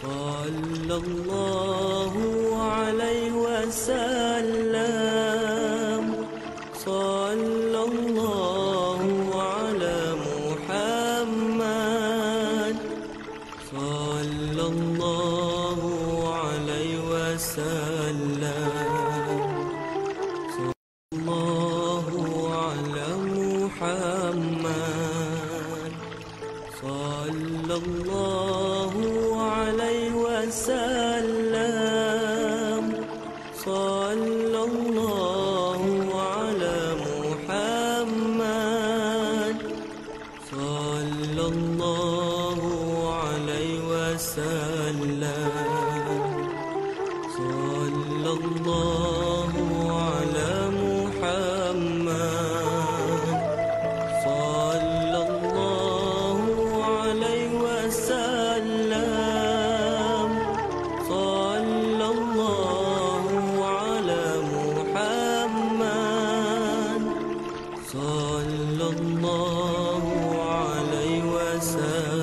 صلى الله عليه وسلم صلى الله على محمد صلى الله عليه وسلم صلى الله على محمد صلى الله عليه وسلم صلى الله على محمد صلى الله عليه وسلم صلى الله على محمد صلى الله عليه وسلم صلى الله على محمد صلى الله عليه وسلم.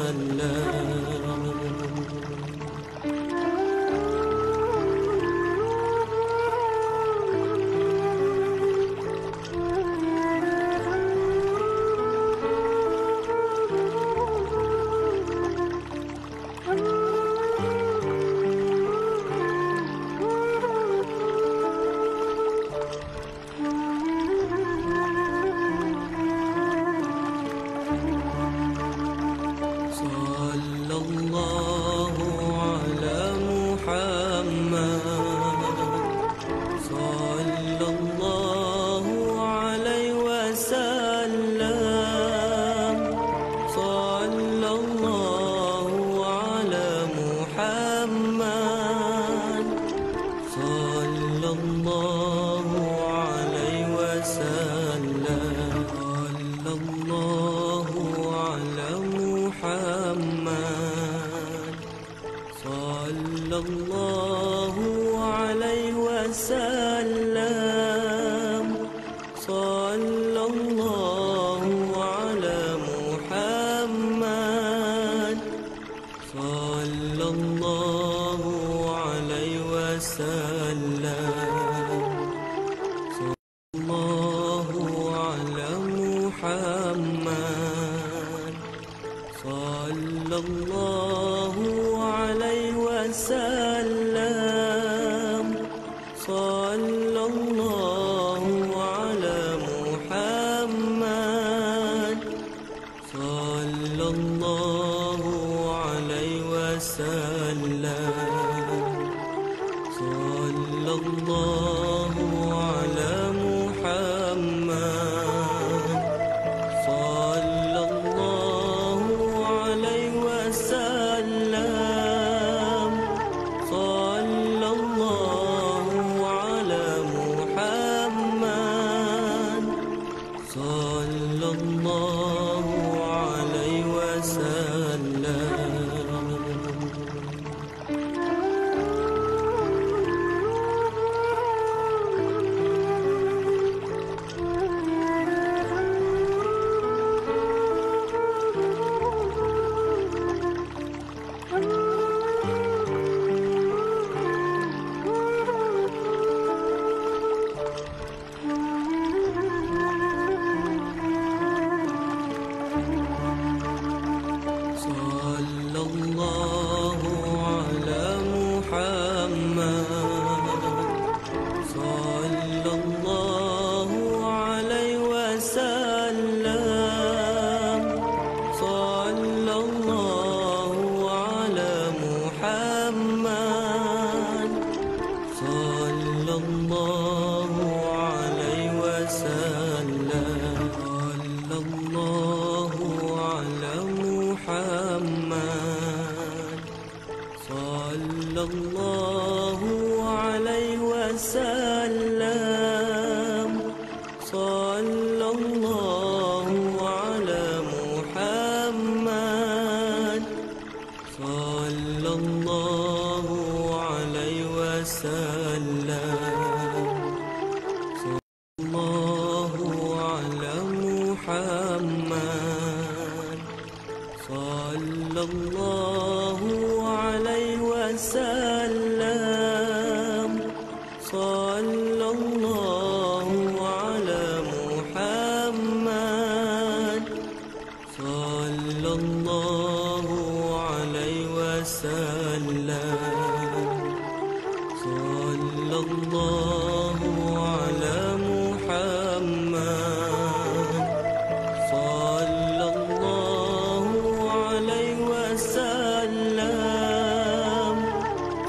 صلى الله على محمد صلى الله عليه وسلم صلى الله على محمد صلى الله عليه وسلم صلى الله على محمد صلى الله عليه وسلم صلى الله على محمد صلى الله عليه وسلم صلى الله على محمد صلى الله عليه وسلم صلى الله على محمد صلى الله عليه وسلم صلى الله على محمد صلى الله عليه وسلم صلى الله على محمد صلى الله عليه وسلم. صلى الله على محمد صلى الله عليه وسلم صلى الله على محمد صلى الله عليه وسلم صلى الله على محمد صلى الله عليه وسلم صلى الله على محمد صلى الله عليه وسلم صلى الله على محمد صلى الله عليه وسلم وسلم صلى الله على محمد صلى الله عليه وسلم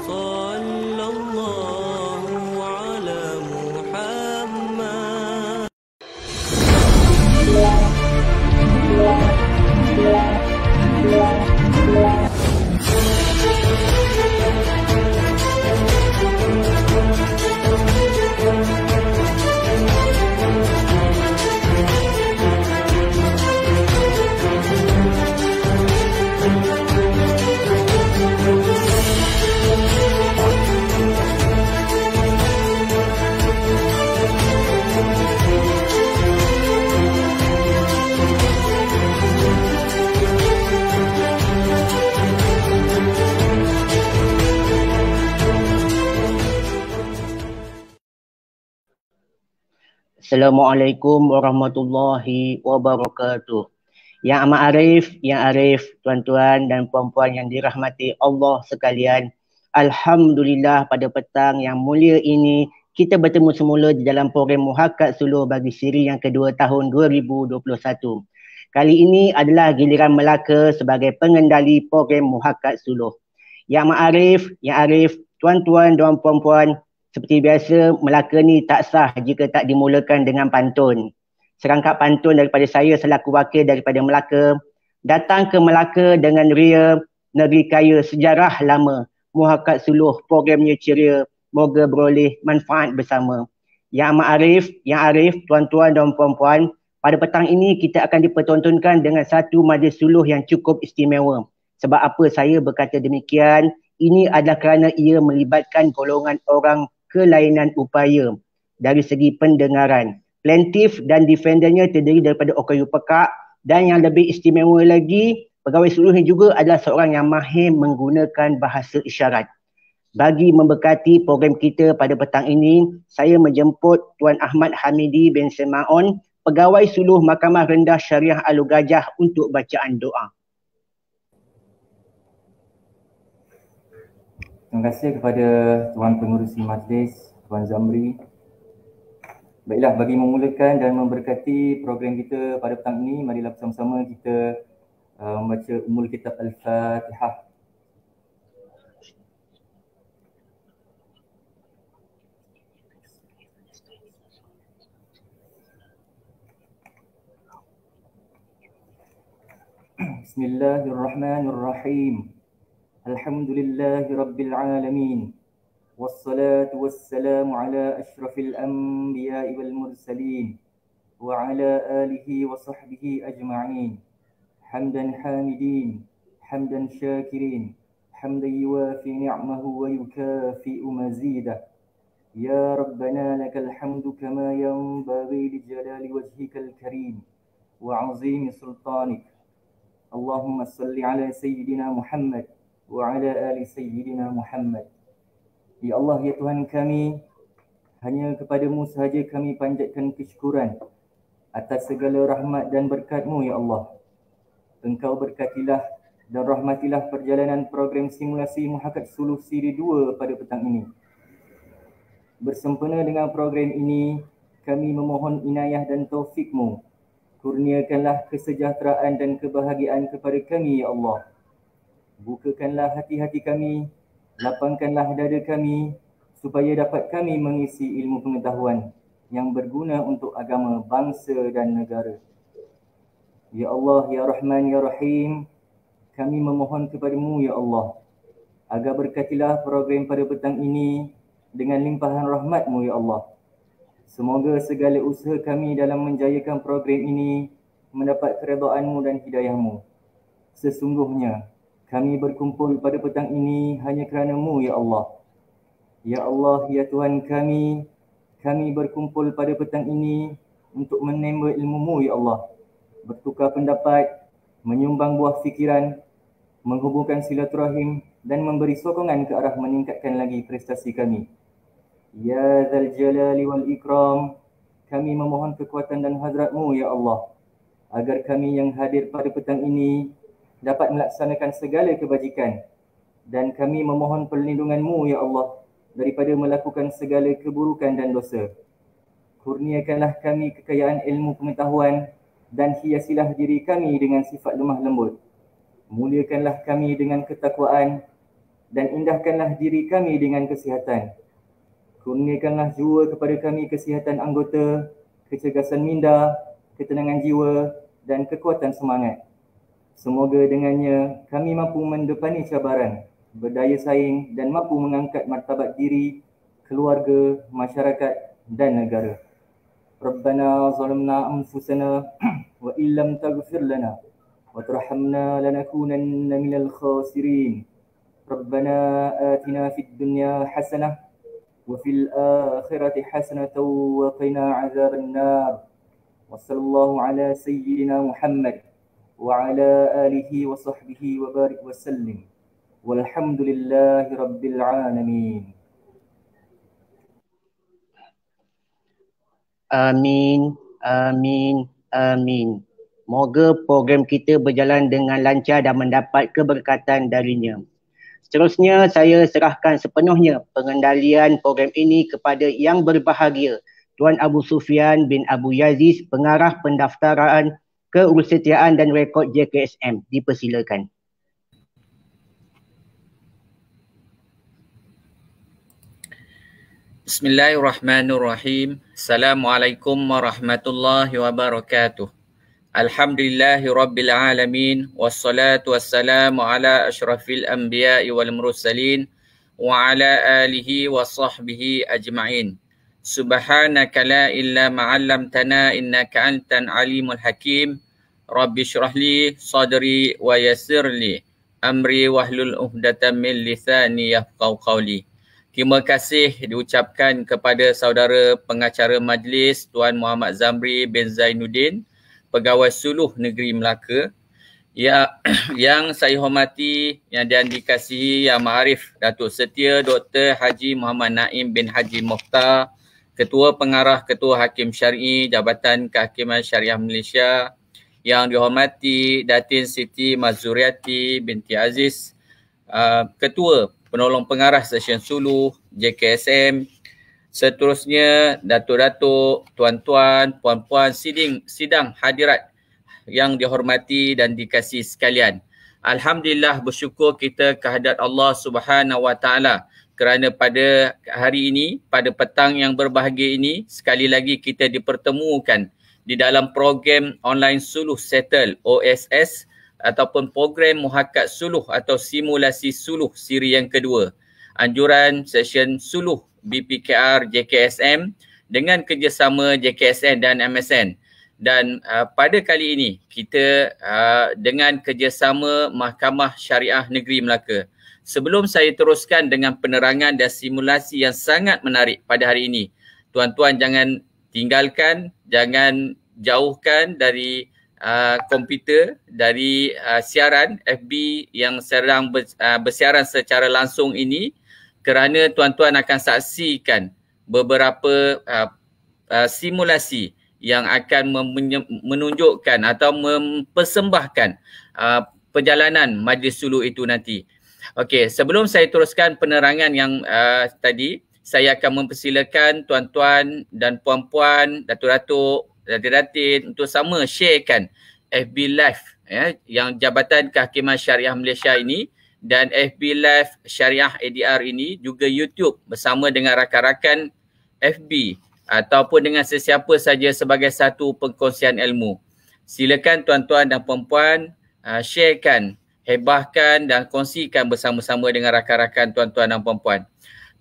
صلى الله على محمد. Assalamualaikum warahmatullahi wabarakatuh. Yang Amat Arif, tuan-tuan dan puan-puan yang dirahmati Allah sekalian. Alhamdulillah pada petang yang mulia ini kita bertemu semula di dalam program Muhakat Suluh bagi siri yang kedua tahun 2021. Kali ini adalah giliran Melaka sebagai pengendali program Muhakat Suluh. Yang Arif, tuan-tuan dan puan-puan, seperti biasa, Melaka ni tak sah jika tak dimulakan dengan pantun. Serangkap pantun daripada saya selaku wakil daripada Melaka. Datang ke Melaka dengan ria, negeri kaya sejarah lama. Muhakat Suluh, programnya ceria, moga beroleh manfaat bersama. Yang Arif, tuan-tuan dan puan-puan, pada petang ini kita akan dipertontonkan dengan satu majlis suluh yang cukup istimewa. Sebab apa saya berkata demikian? Ini adalah kerana ia melibatkan golongan orang kelainan upaya dari segi pendengaran. Plaintiff dan defendernya terdiri daripada okayu pekak, dan yang lebih istimewa lagi, pegawai suluh ini juga adalah seorang yang mahir menggunakan bahasa isyarat. Bagi memberkati program kita pada petang ini, saya menjemput Tuan Ahmad Hamidi bin Semaon, pegawai suluh Mahkamah Rendah Syariah Alur Gajah untuk bacaan doa. Terima kasih kepada Tuan Pengurusi Majlis, Tuan Zamri. Baiklah, bagi memulakan dan memberkati program kita pada petang ini, marilah bersama-sama kita membaca Ummul Kitab Al-Fatihah. Bismillahirrahmanirrahim. Alhamdulillahi Rabbil Alamin. Wassalatu wassalamu ala ashrafil anbiya'i wal mursalin wa ala alihi wa sahbihi ajma'in. Hamdan hamidin, hamdan syakirin, hamdan yuwafi ni'mahu wa yukafi'u mazidah. Ya Rabbana lakal hamdu kama yanbaghi li jalali wajhikal karim wa 'azimi sultanik. Allahumma salli ala Sayyidina Muhammad wa ala ali Sayyidina Muhammad. Ya Allah, ya Tuhan kami, hanya kepadamu sahaja kami panjatkan kesyukuran atas segala rahmat dan berkat-Mu, ya Allah. Engkau berkatilah dan rahmatilah perjalanan program simulasi Muhakat Suluh siri 2 pada petang ini. Bersempena dengan program ini, kami memohon inayah dan taufik-Mu. Kurniakanlah kesejahteraan dan kebahagiaan kepada kami, ya Allah. Bukakanlah hati-hati kami, lapangkanlah dada kami, supaya dapat kami mengisi ilmu pengetahuan yang berguna untuk agama, bangsa dan negara. Ya Allah, ya Rahman, ya Rahim, kami memohon kepada-Mu, ya Allah, agar berkatilah program pada petang ini dengan limpahan rahmat-Mu, ya Allah. Semoga segala usaha kami dalam menjayakan program ini mendapat keredaan-Mu dan hidayah-Mu. Sesungguhnya kami berkumpul pada petang ini hanya kerana-Mu, ya Allah. Ya Allah, ya Tuhan kami berkumpul pada petang ini untuk menimba ilmu-Mu, ya Allah. Bertukar pendapat, menyumbang buah fikiran, menghubungkan silaturahim dan memberi sokongan ke arah meningkatkan lagi prestasi kami. Ya Dzal Jalali wal Ikram, kami memohon kekuatan dan hadrat-Mu, ya Allah, agar kami yang hadir pada petang ini dapat melaksanakan segala kebajikan dan kami memohon perlindungan-Mu ya Allah daripada melakukan segala keburukan dan dosa. Kurniakanlah kami kekayaan ilmu pengetahuan dan hiasilah diri kami dengan sifat lemah lembut. Muliakanlah kami dengan ketakwaan dan indahkanlah diri kami dengan kesihatan. Kurniakanlah jua kepada kami kesihatan anggota, kecergasan minda, ketenangan jiwa dan kekuatan semangat. Semoga dengannya kami mampu mendepani cabaran, berdaya saing dan mampu mengangkat martabat diri, keluarga, masyarakat dan negara. Rabbana zalamna anfusana wa illam taghfir lana wa tarhamna lanakunanna minal khasirin. Rabbana atina fid dunya hasanah wa fil akhirati hasanatan wa qina azaban nar. Wa sallallahu ala sayyidina Muhammad wa ala alihi wa sahbihi wa barik wa sallim. Walhamdulillahi rabbil alamin. Amin, amin, amin. Moga program kita berjalan dengan lancar dan mendapat keberkatan darinya. Seterusnya, saya serahkan sepenuhnya pengendalian program ini kepada yang berbahagia, Tuan Abu Sufyan bin Abu Yaziz, Pengarah Pendaftaran Keurusetiaan dan Rekod JKSM. Dipersilakan. Bismillahirrahmanirrahim. Assalamualaikum warahmatullahi wabarakatuh. Alhamdulillahi rabbil alamin. Wassalatu wassalamu ala ashrafil anbiya'i wal mursalin wa ala alihi wa sahbihi ajma'in. Subhanaka la illa ma'allamtana innaka antan alimul hakim. Rabbi syrahli sadri wa yassirli amri wahlul uhdatan min lisani yafqahu qawli. Terima kasih diucapkan kepada saudara pengacara majlis Tuan Muhammad Zamri bin Zainuddin, Pegawai Suluh Negeri Melaka. Yang saya hormati, yang dikasihi Yang Ma'arif Datuk Setia Dr. Haji Muhammad Naim bin Haji Mokhtar, Ketua Pengarah Ketua Hakim Syar'i Jabatan Kehakiman Syariah Malaysia. Yang dihormati Datin Siti Mazuriati binti Aziz, Ketua Penolong Pengarah Sesyen Suluh JKSM. Seterusnya datuk-datuk, tuan-tuan, puan-puan sidang hadirat yang dihormati dan dikasihi sekalian. Alhamdulillah, bersyukur kita kehadrat Allah Subhanahu Wa Taala kerana pada hari ini, pada petang yang berbahagia ini, sekali lagi kita dipertemukan di dalam program online Suluh Settle OSS ataupun program Muhakkat Suluh atau Simulasi Suluh siri yang kedua. Anjuran Sesyen Suluh BPKR JKSM dengan kerjasama JKSN dan MSN. Dan pada kali ini kita dengan kerjasama Mahkamah Syariah Negeri Melaka. Sebelum saya teruskan dengan penerangan dan simulasi yang sangat menarik pada hari ini, tuan-tuan jangan tinggalkan, jangan jauhkan dari komputer, dari siaran FB yang sedang bersiaran secara langsung ini, kerana tuan-tuan akan saksikan beberapa simulasi yang akan menunjukkan atau mempersembahkan perjalanan Majlis Suluh itu nanti. Okey, sebelum saya teruskan penerangan yang tadi, saya akan mempersilakan tuan-tuan dan puan-puan, datuk-datuk, datin untuk sama sharekan FB Live yang Jabatan Kehakiman Syariah Malaysia ini dan FB Live Syariah ADR ini, juga YouTube bersama dengan rakan-rakan FB ataupun dengan sesiapa saja sebagai satu perkongsian ilmu. Silakan tuan-tuan dan puan-puan sharekan, hebahkan dan kongsikan bersama-sama dengan rakan-rakan tuan-tuan dan puan-puan.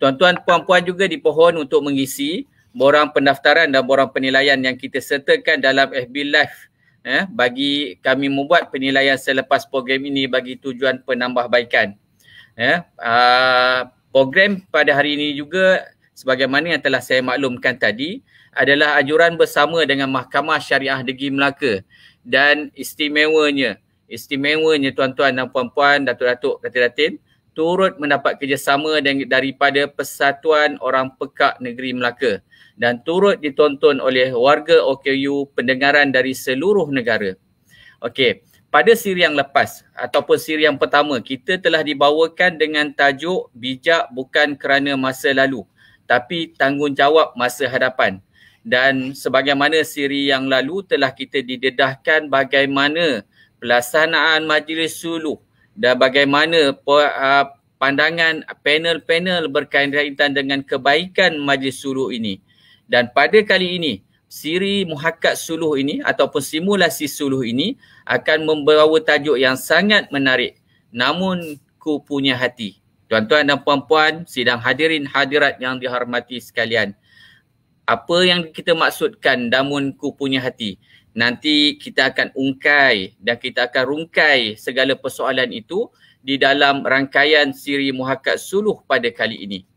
Tuan-tuan puan-puan juga dipohon untuk mengisi borang pendaftaran dan borang penilaian yang kita sertakan dalam FB Live bagi kami membuat penilaian selepas program ini bagi tujuan penambahbaikan. Program pada hari ini juga sebagaimana yang telah saya maklumkan tadi adalah anjuran bersama dengan Mahkamah Syariah Negeri Melaka, dan istimewanya tuan-tuan dan puan-puan, datuk-datuk, datin-datin turut mendapat kerjasama daripada Persatuan Orang Pekak Negeri Melaka dan turut ditonton oleh warga OKU pendengaran dari seluruh negara. Okey, pada siri yang lepas ataupun siri yang pertama, kita telah dibawakan dengan tajuk bijak bukan kerana masa lalu tapi tanggungjawab masa hadapan. Dan sebagaimana siri yang lalu telah kita didedahkan bagaimana pelaksanaan majlis suluh dan bagaimana pandangan panel-panel berkaitan dengan kebaikan majlis suluh ini. Dan pada kali ini, siri muhakkat suluh ini ataupun simulasi suluh ini akan membawa tajuk yang sangat menarik. Namun ku punya hati. Tuan-tuan dan puan-puan, sidang hadirin hadirat yang dihormati sekalian. Apa yang kita maksudkan namun ku punya hati? Nanti kita akan ungkai dan kita akan rungkai segala persoalan itu di dalam rangkaian siri muhakkat suluh pada kali ini.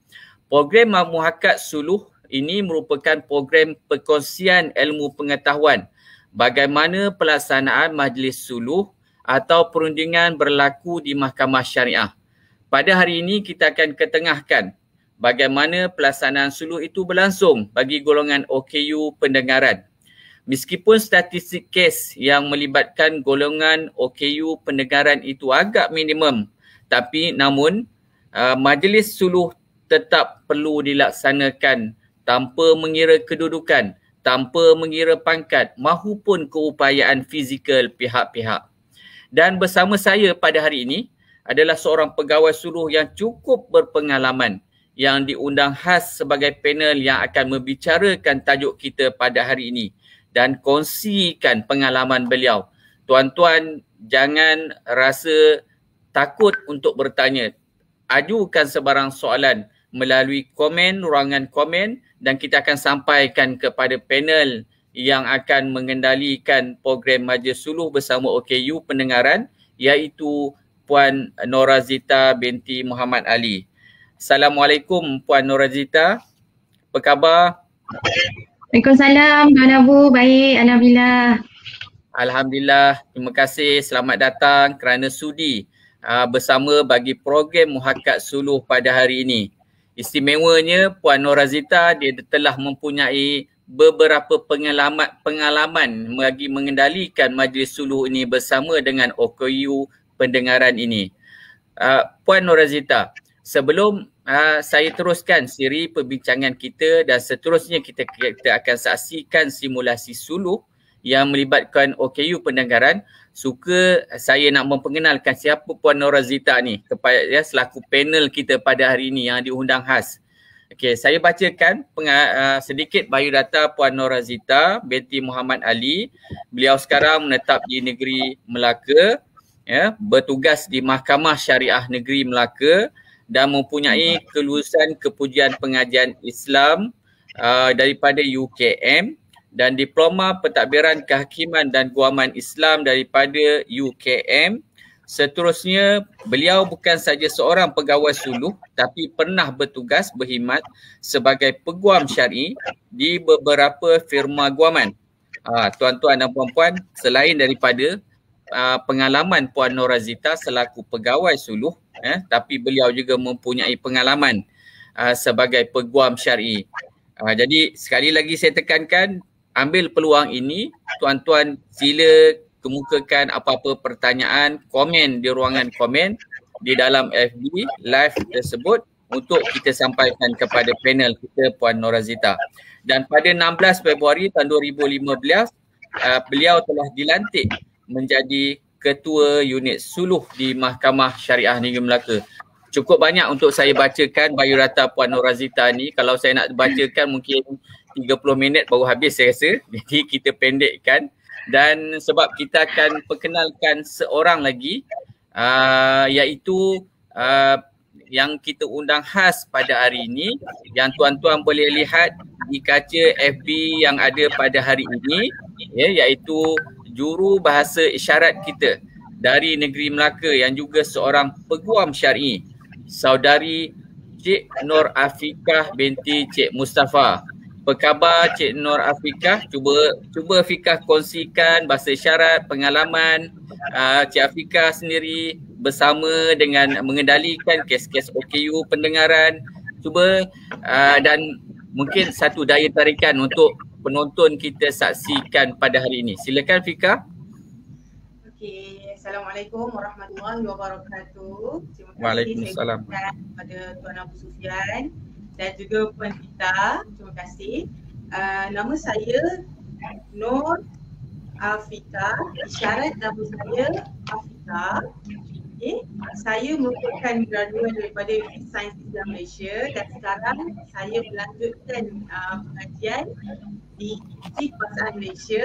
Program muhakkat suluh ini merupakan program perkongsian ilmu pengetahuan bagaimana pelaksanaan majlis suluh atau perundingan berlaku di mahkamah syariah. Pada hari ini kita akan ketengahkan bagaimana pelaksanaan suluh itu berlangsung bagi golongan OKU pendengaran. Meskipun statistik kes yang melibatkan golongan OKU pendengaran itu agak minimum, tapi namun majlis suluh tetap perlu dilaksanakan tanpa mengira kedudukan, tanpa mengira pangkat mahupun keupayaan fizikal pihak-pihak. Dan bersama saya pada hari ini adalah seorang pegawai suluh yang cukup berpengalaman yang diundang khas sebagai panel yang akan membicarakan tajuk kita pada hari ini dan kongsikan pengalaman beliau. Tuan-tuan jangan rasa takut untuk bertanya. Ajukan sebarang soalan melalui komen, ruangan komen dan kita akan sampaikan kepada panel yang akan mengendalikan program majlis suluh bersama OKU pendengaran iaitu Puan Norazita binti Muhammad Ali. Assalamualaikum Puan Norazita. Apa khabar? Waalaikumsalam Tuan Abu. Baik, alhamdulillah. Alhamdulillah. Terima kasih. Selamat datang kerana sudi bersama bagi program muhakkat suluh pada hari ini. Istimewanya Puan Norazita dia telah mempunyai beberapa pengalaman bagi mengendalikan majlis suluh ini bersama dengan OKU pendengaran ini. Puan Norazita, sebelum saya teruskan siri perbincangan kita dan seterusnya kita akan saksikan simulasi suluh yang melibatkan OKU pendengaran, suka saya nak memperkenalkan siapa Puan Norazita ni kepada selaku panel kita pada hari ini yang diundang khas. Okey, saya bacakan sedikit biodata Puan Norazita binti Muhammad Ali. Beliau sekarang menetap di negeri Melaka, bertugas di Mahkamah Syariah Negeri Melaka dan mempunyai kelulusan kepujian pengajian Islam daripada UKM dan diploma pentadbiran kehakiman dan guaman Islam daripada UKM. Seterusnya, beliau bukan saja seorang pegawai suluh tapi pernah bertugas berkhidmat sebagai peguam syar'i di beberapa firma guaman. Tuan-tuan dan puan-puan, selain daripada pengalaman Puan Norazita selaku pegawai suluh, tapi beliau juga mempunyai pengalaman sebagai peguam syar'i. Jadi sekali lagi saya tekankan, ambil peluang ini, tuan-tuan sila kemukakan apa-apa pertanyaan, komen di ruangan komen di dalam FB live tersebut untuk kita sampaikan kepada panel kita Puan Norazita. Dan pada 16 Februari tahun 2015, beliau telah dilantik menjadi Ketua Unit Suluh di Mahkamah Syariah Negeri Melaka. Cukup banyak untuk saya bacakan biodata Puan Norazita ni. Kalau saya nak bacakan mungkin 30 minit baru habis saya rasa. Jadi kita pendekkan. Dan sebab kita akan perkenalkan seorang lagi iaitu yang kita undang khas pada hari ini yang tuan-tuan boleh lihat di kaca FB yang ada pada hari ini, iaitu juru bahasa isyarat kita dari negeri Melaka yang juga seorang peguam syar'i, saudari Cik Nur Afikah binti Cik Mustafa. Apa khabar Cik Nur Afikah? Cuba Afikah kongsikan bahasa isyarat, pengalaman Cik Afikah sendiri bersama dengan mengendalikan kes-kes OKU pendengaran. Cuba dan mungkin satu daya tarikan untuk penonton kita saksikan pada hari ini. Silakan Afikah. Okey, Assalamualaikum warahmatullahi wabarakatuh. Terima kasih Waalaikumsalam. kepada Tuan Abu Sufyan dan juga Puan Tita. Terima kasih. Nama saya Nur Afika. Isyarat nama saya Afika. Okay. Saya merupakan graduan daripada Sains Islam Malaysia dan sekarang saya melanjutkan pengajian di Institut Bahasa Malaysia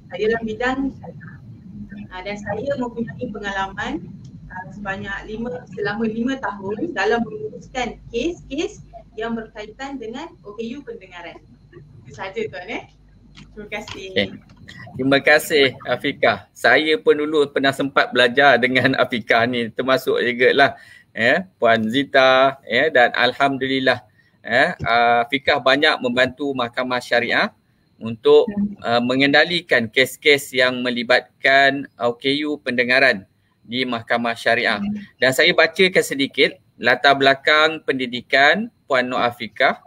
dalam bidang syariah. Dan saya mempunyai pengalaman selama 5 tahun dalam menguruskan kes-kes yang berkaitan dengan OKU pendengaran. Itu sahaja Tuan. Terima kasih. Okay. Terima kasih Afika. Saya pun dulu pernah sempat belajar dengan Afika ni, termasuk juga lah Puan Zita dan alhamdulillah Afika banyak membantu Mahkamah Syariah untuk mengendalikan kes-kes yang melibatkan OKU pendengaran di Mahkamah Syariah. Dan saya bacakan sedikit latar belakang pendidikan Puan Nur Afika.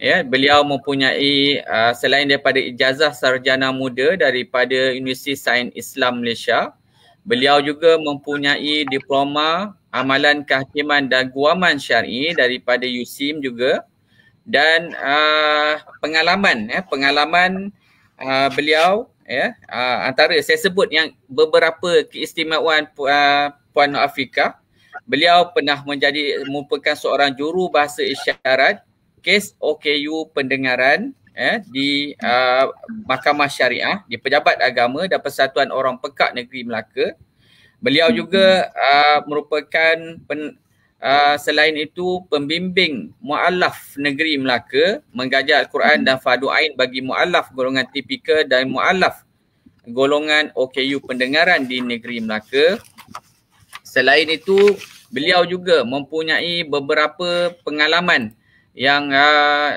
Beliau mempunyai selain daripada ijazah sarjana muda daripada Universiti Sains Islam Malaysia, beliau juga mempunyai diploma amalan kehakiman dan guaman syar'i daripada USIM juga. Dan pengalaman beliau antara saya sebut yang beberapa keistimewaan Puan Nur Afika, beliau pernah merupakan seorang juru bahasa isyarat kes OKU pendengaran di Mahkamah Syariah di Pejabat Agama dan Persatuan Orang Pekak Negeri Melaka. Beliau juga merupakan selain itu pembimbing mu'allaf negeri Melaka, mengajar Al-Quran dan fardu ain bagi mu'allaf golongan tipikal dan mu'allaf golongan OKU pendengaran di negeri Melaka. Selain itu, beliau juga mempunyai beberapa pengalaman yang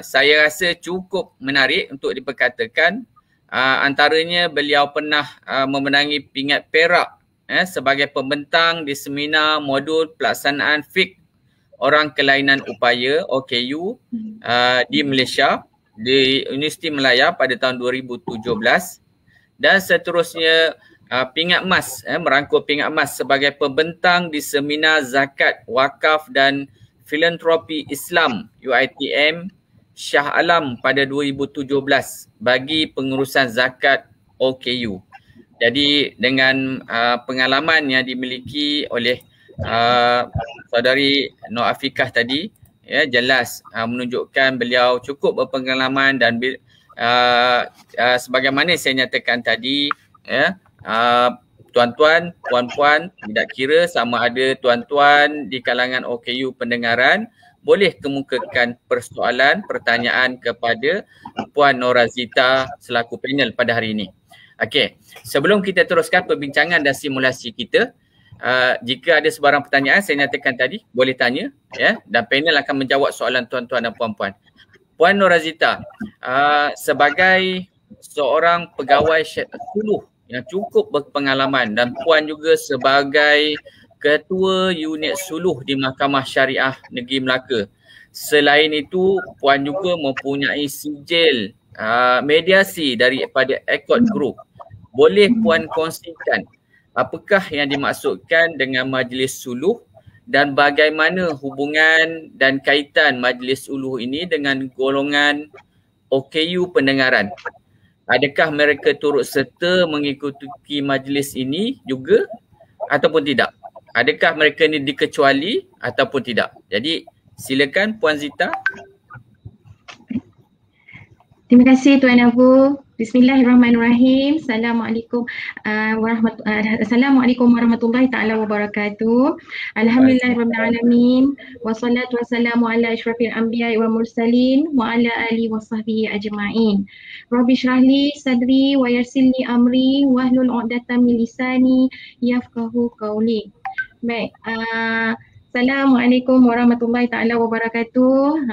saya rasa cukup menarik untuk diperkatakan. Antaranya beliau pernah memenangi pingat perak sebagai pembentang di seminar modul pelaksanaan fiqh orang kelainan upaya OKU di Malaysia di Universiti Malaya pada tahun 2017, dan seterusnya pingat emas, merangkul pingat emas sebagai pembentang di seminar zakat, wakaf dan filantropi Islam UITM Shah Alam pada 2017 bagi pengurusan zakat OKU. Jadi dengan pengalaman yang dimiliki oleh saudari Nur Afikah tadi, jelas menunjukkan beliau cukup berpengalaman dan sebagaimana saya nyatakan tadi, tuan-tuan, puan-puan, tidak kira sama ada tuan-tuan di kalangan OKU pendengaran, boleh kemukakan persoalan, pertanyaan kepada Puan Norazita selaku panel pada hari ini. Okey, sebelum kita teruskan perbincangan dan simulasi kita, jika ada sebarang pertanyaan saya nyatakan tadi, boleh tanya dan panel akan menjawab soalan tuan-tuan dan puan-puan. Puan Norazita, sebagai seorang pegawai suluh yang cukup berpengalaman dan puan juga sebagai ketua unit suluh di Mahkamah Syariah Negeri Melaka, selain itu puan juga mempunyai sijil mediasi daripada Accord Group. Boleh puan kongsikan apakah yang dimaksudkan dengan majlis suluh dan bagaimana hubungan dan kaitan majlis suluh ini dengan golongan OKU pendengaran? Adakah mereka turut serta mengikuti majlis ini juga ataupun tidak? Adakah mereka ni dikecuali ataupun tidak? Jadi silakan Puan Zita. Terima kasih Tuan Abu. Bismillahirrahmanirrahim. Assalamualaikum warahmatullahi taala wabarakatuh. Alhamdulillahirabbil alamin wassalatu wassalamu ala asyrafil anbiya'i wal mursalin wa ala alihi washabbihi ajmain. Rabbi shrahli sadri wa yassirli amri wahlul 'uqdatam min lisani yafqahu qawli. Baik, Assalamualaikum warahmatullahi taala wabarakatuh.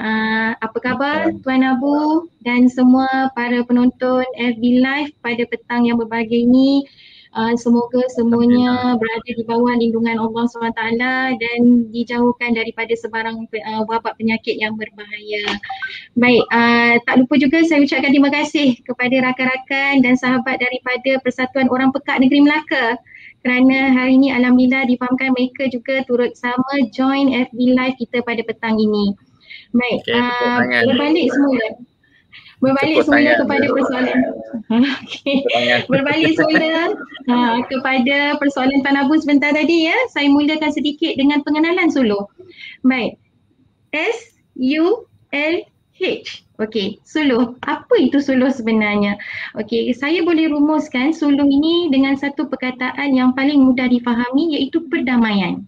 Apa khabar Tuan Abu dan semua para penonton FB Live pada petang yang berbahagia ini? Semoga semuanya berada di bawah lindungan Allah SWT dan dijauhkan daripada sebarang wabak penyakit yang berbahaya. Baik, tak lupa juga saya ucapkan terima kasih kepada rakan-rakan dan sahabat daripada Persatuan Orang Pekak Negeri Melaka kerana hari ini alhamdulillah difahamkan mereka juga turut sama join FB Live kita pada petang ini. Baik, berbalik semula kepada persoalan. Berbalik semula kepada persoalan Tuan Abu sebentar tadi ya. Saya mulakan sedikit dengan pengenalan suluh. Baik. S-U-L-H. Okey, suluh. Apa itu suluh sebenarnya? Okey, saya boleh rumuskan suluh ini dengan satu perkataan yang paling mudah difahami iaitu perdamaian.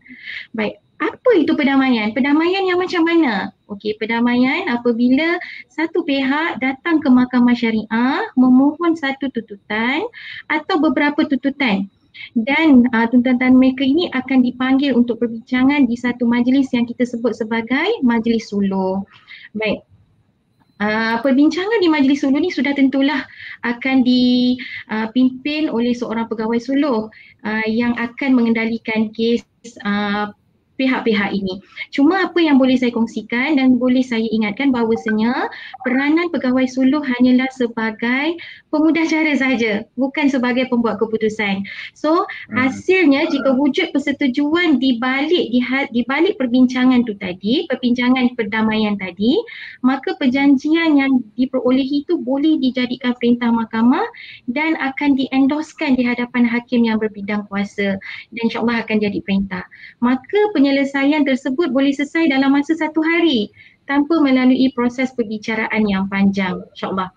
Baik. Apa itu perdamaian? Perdamaian yang macam mana? Okey, perdamaian apabila satu pihak datang ke mahkamah syariah memohon satu tuntutan atau beberapa tuntutan dan tuntutan mereka ini akan dipanggil untuk perbincangan di satu majlis yang kita sebut sebagai majlis suluh. Baik. Perbincangan di majlis suluh ni sudah tentulah akan dipimpin oleh seorang pegawai suluh yang akan mengendalikan kes pihak-pihak ini. Cuma apa yang boleh saya kongsikan dan boleh saya ingatkan bahawasanya peranan pegawai suluh hanyalah sebagai pemudah cara sahaja, bukan sebagai pembuat keputusan. So hasilnya jika wujud persetujuan di balik perbincangan tu tadi, perbincangan perdamaian tadi, maka perjanjian yang diperolehi itu boleh dijadikan perintah mahkamah dan akan diendoskan di hadapan hakim yang berbidang kuasa dan insyaAllah akan jadi perintah. Maka penyelesaian tersebut boleh selesai dalam masa 1 hari tanpa melalui proses perbicaraan yang panjang, insyaAllah.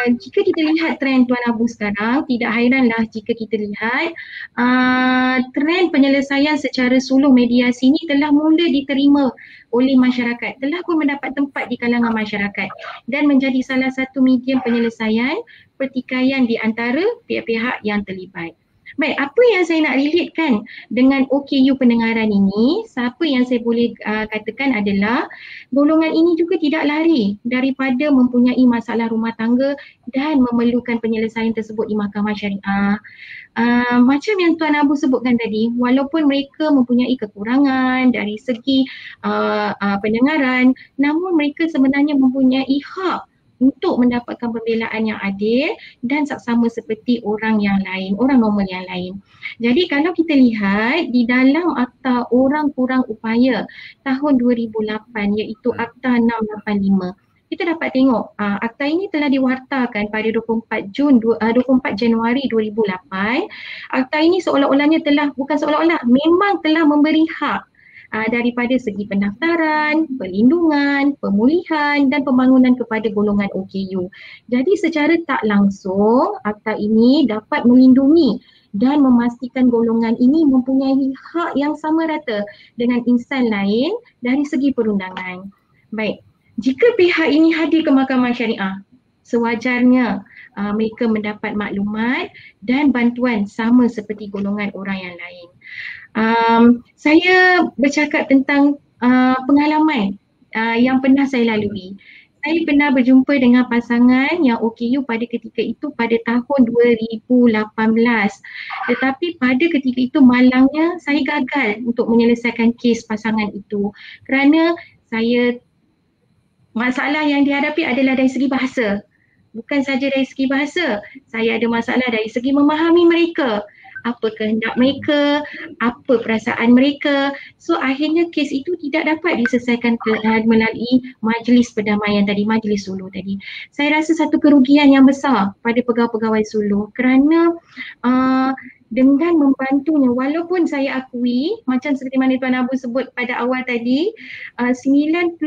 Jika kita lihat trend Tuan Abu sekarang, tidak hairanlah jika kita lihat trend penyelesaian secara suluh mediasi ini telah mula diterima oleh masyarakat, telah pun mendapat tempat di kalangan masyarakat dan menjadi salah satu medium penyelesaian pertikaian di antara pihak-pihak yang terlibat. Baik, apa yang saya nak relatekan dengan OKU pendengaran ini, siapa yang saya boleh katakan adalah golongan ini juga tidak lari daripada mempunyai masalah rumah tangga dan memerlukan penyelesaian tersebut di mahkamah syariah. Macam yang Tuan Abu sebutkan tadi, walaupun mereka mempunyai kekurangan dari segi pendengaran, namun mereka sebenarnya mempunyai hak untuk mendapatkan pembelaan yang adil dan saksama seperti orang yang lain, orang normal yang lain. Jadi kalau kita lihat di dalam Akta Orang Kurang Upaya tahun 2008 iaitu Akta 685, kita dapat tengok akta ini telah diwartakan pada 24 Januari 2008. Akta ini seolah-olahnya memang telah memberi hak daripada segi pendaftaran, perlindungan, pemulihan dan pembangunan kepada golongan OKU. Jadi secara tak langsung akta ini dapat melindungi dan memastikan golongan ini mempunyai hak yang sama rata dengan insan lain dari segi perundangan. Baik, jika pihak ini hadir ke mahkamah syariah, sewajarnya mereka mendapat maklumat dan bantuan sama seperti golongan orang yang lain. Saya bercakap tentang pengalaman yang pernah saya lalui. Saya pernah berjumpa dengan pasangan yang OKU pada ketika itu pada tahun 2018. Tetapi pada ketika itu malangnya saya gagal untuk menyelesaikan kes pasangan itu kerana masalah yang dihadapi adalah dari segi bahasa. Bukan saja dari segi bahasa, saya ada masalah dari segi memahami mereka. Apa kehendak mereka, apa perasaan mereka. So akhirnya kes itu tidak dapat diselesaikan melalui majlis perdamaian tadi, majlis suluh tadi. Saya rasa satu kerugian yang besar pada pegawai-pegawai suluh kerana dengan membantunya, walaupun saya akui macam seperti mana Tuan Abu sebut pada awal tadi, 95%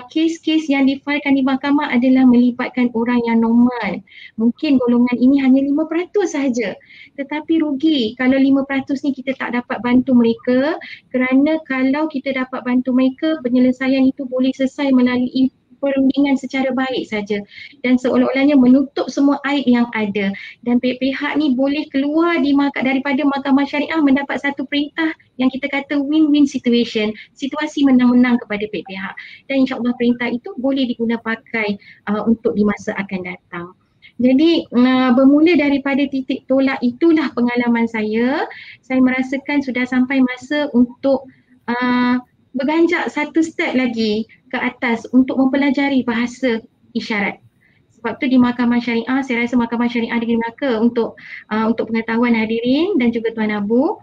kes-kes yang difailkan di mahkamah adalah melibatkan orang yang normal. Mungkin golongan ini hanya 5% sahaja. Tetapi rugi kalau 5% ni kita tak dapat bantu mereka kerana kalau kita dapat bantu mereka, penyelesaian itu boleh selesai melalui perundingan secara baik saja dan seolah-olahnya menutup semua aib yang ada dan pihak-pihak ni boleh keluar daripada mahkamah syariah mendapat satu perintah yang kita kata win-win situation, situasi menang-menang kepada pihak-pihak dan insyaAllah perintah itu boleh diguna pakai untuk di masa akan datang. Jadi bermula daripada titik tolak itulah pengalaman saya merasakan sudah sampai masa untuk berganjak satu step lagi ke atas untuk mempelajari bahasa isyarat. Sebab tu di Mahkamah Syariah, saya rasa Mahkamah Syariah Negeri Melaka untuk pengetahuan hadirin dan juga Tuan Abu,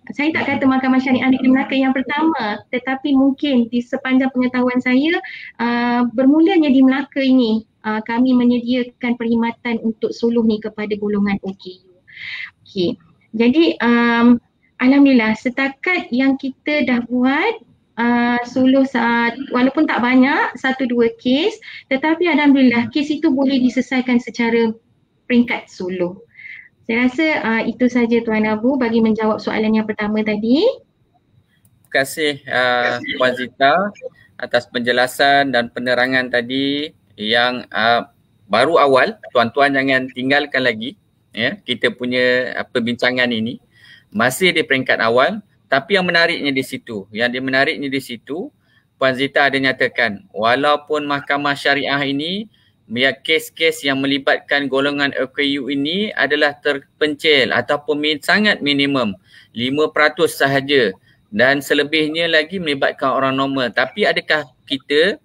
saya tak kata Mahkamah Syariah Negeri Melaka yang pertama, tetapi mungkin di sepanjang pengetahuan saya bermulanya di Melaka ini kami menyediakan perkhidmatan untuk suluh ni kepada golongan OKU. Okey. Jadi alhamdulillah setakat yang kita dah buat suluh walaupun tak banyak, 1-2 kes, tetapi alhamdulillah kes itu boleh diselesaikan secara peringkat suluh. Saya rasa itu saja Tuan Abu bagi menjawab soalan yang pertama tadi. Terima kasih Puan Zita atas penjelasan dan penerangan tadi yang baru awal. Tuan-tuan jangan tinggalkan lagi ya kita punya perbincangan ini. Masih di peringkat awal, tapi yang menariknya di situ, Puan Zita ada nyatakan walaupun Mahkamah Syariah ini kes-kes yang melibatkan golongan OKU ini adalah terpencil ataupun sangat minimum 5% sahaja dan selebihnya lagi melibatkan orang normal. Tapi adakah kita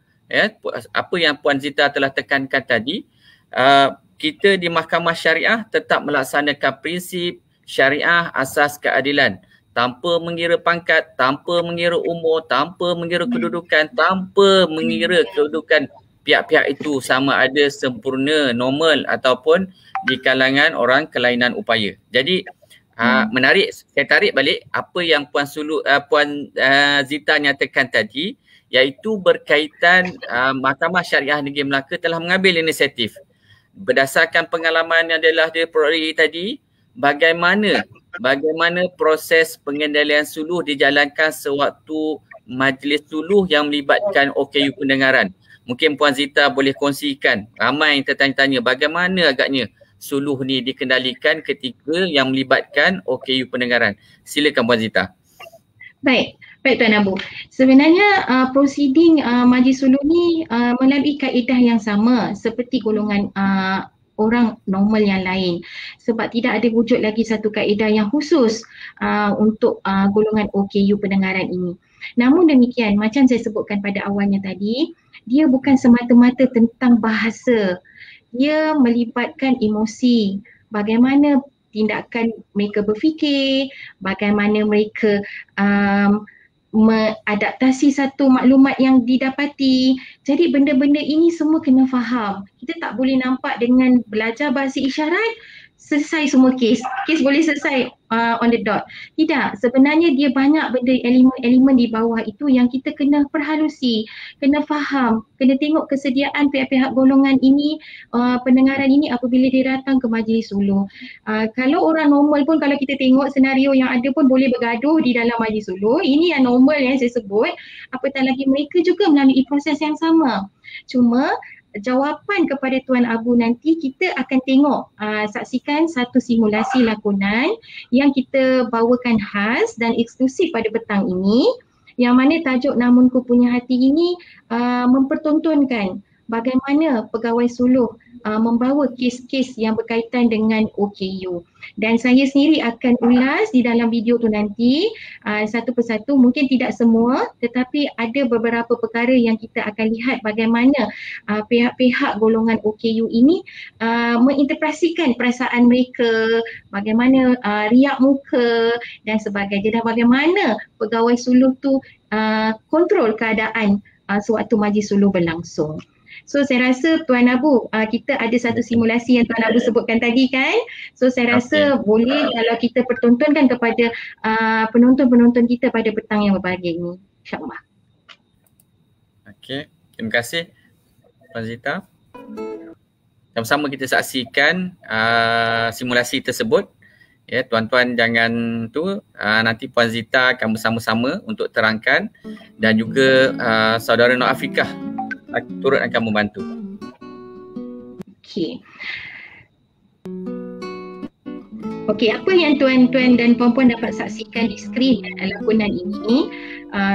apa yang Puan Zita telah tekankan tadi, kita di Mahkamah Syariah tetap melaksanakan prinsip syariah asas keadilan tanpa mengira pangkat, tanpa mengira umur, tanpa mengira kedudukan, tanpa mengira kedudukan pihak-pihak itu sama ada sempurna, normal ataupun di kalangan orang kelainan upaya. Jadi menarik, saya tarik balik apa yang Puan Zita nyatakan tadi, iaitu berkaitan Mahkamah Syariah Negeri Melaka telah mengambil inisiatif berdasarkan pengalaman yang telah diperoleh tadi, bagaimana proses pengendalian suluh dijalankan sewaktu majlis suluh yang melibatkan OKU pendengaran. Mungkin Puan Zita boleh kongsikan, ramai yang tertanya-tanya bagaimana agaknya suluh ni dikendalikan ketika yang melibatkan OKU pendengaran. Silakan Puan Zita. Baik Tuan Abu. Sebenarnya prosiding majlis suluh ni melalui kaedah yang sama seperti golongan orang normal yang lain, sebab tidak ada wujud lagi satu kaedah yang khusus untuk golongan OKU pendengaran ini. Namun demikian, macam saya sebutkan pada awalnya tadi, dia bukan semata-mata tentang bahasa. Dia melibatkan emosi, bagaimana tindakan mereka berfikir, bagaimana mereka mengadaptasi satu maklumat yang didapati. Jadi benda-benda ini semua kena faham. Kita tak boleh nampak dengan belajar bahasa isyarat selesai semua kes boleh selesai on the dot. Tidak, sebenarnya dia banyak benda, elemen-elemen di bawah itu yang kita kena perhalusi, kena faham, kena tengok kesediaan pihak-pihak golongan ini, pendengaran ini apabila dia datang ke majlis suluh. Kalau orang normal pun, kalau kita tengok senario yang ada pun boleh bergaduh di dalam majlis suluh. Ini yang normal yang saya sebut, apatah lagi mereka juga melalui proses yang sama. Cuma jawapan kepada Tuan Abu nanti kita akan tengok, saksikan satu simulasi lakonan yang kita bawakan khas dan eksklusif pada petang ini, yang mana tajuk Namun Ku Punya Hati ini mempertontonkan bagaimana pegawai suluh membawa kes-kes yang berkaitan dengan OKU. Dan saya sendiri akan ulas di dalam video tu nanti satu persatu, mungkin tidak semua, tetapi ada beberapa perkara yang kita akan lihat bagaimana pihak-pihak golongan OKU ini menginterpretasikan perasaan mereka, bagaimana riak muka dan sebagainya, dan bagaimana pegawai suluh tu kontrol keadaan sewaktu majlis suluh berlangsung. So saya rasa Tuan Abu, kita ada satu simulasi yang Tuan Abu sebutkan tadi kan. So saya rasa boleh kalau kita pertontonkan kepada penonton-penonton kita pada petang yang berbahagia ini, insyaAllah. Okey, terima kasih Puan Zita. Sama-sama kita saksikan simulasi tersebut. Ya, tuan-tuan jangan nanti Puan Zita akan bersama-sama untuk terangkan, dan juga saudara Nur Afiqah turut akan membantu. Okey, apa yang tuan-tuan dan puan-puan dapat saksikan di skrin lakonan ini,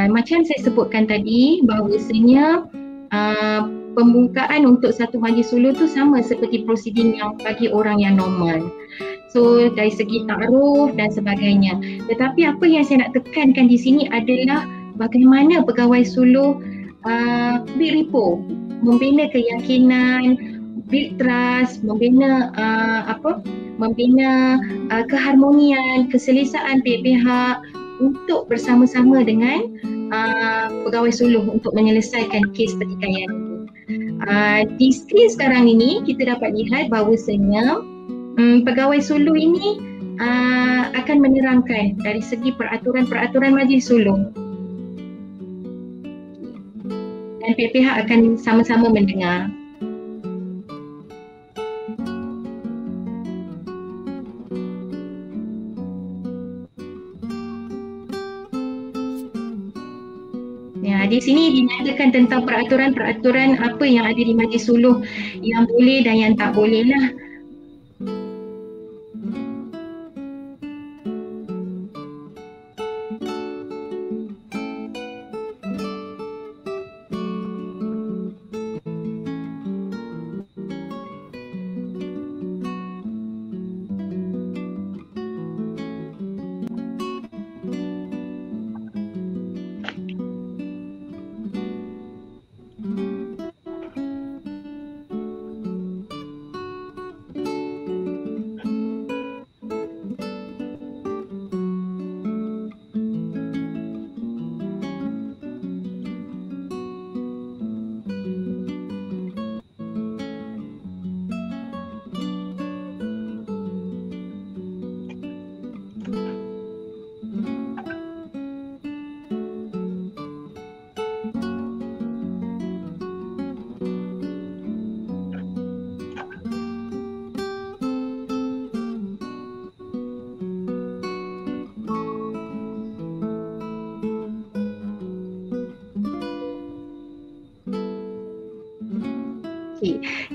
macam saya sebutkan tadi, bahawasanya pembukaan untuk satu majlis suluh tu sama seperti prosiding yang bagi orang yang normal. So dari segi ta'aruf dan sebagainya. Tetapi apa yang saya nak tekankan di sini adalah bagaimana pegawai suluh build rapport, membina keyakinan, build trust, membina keharmonian, keselesaan pihak-pihak untuk bersama-sama dengan pegawai suluh untuk menyelesaikan kes pertikaian itu. Di skrin sekarang ini kita dapat lihat bahawasanya pegawai suluh ini akan menerangkan dari segi peraturan-peraturan majlis suluh dan pihak-pihak akan sama-sama mendengar. Ya, di sini dinyatakan tentang peraturan-peraturan apa yang ada di majlis suluh yang boleh dan yang tak boleh lah.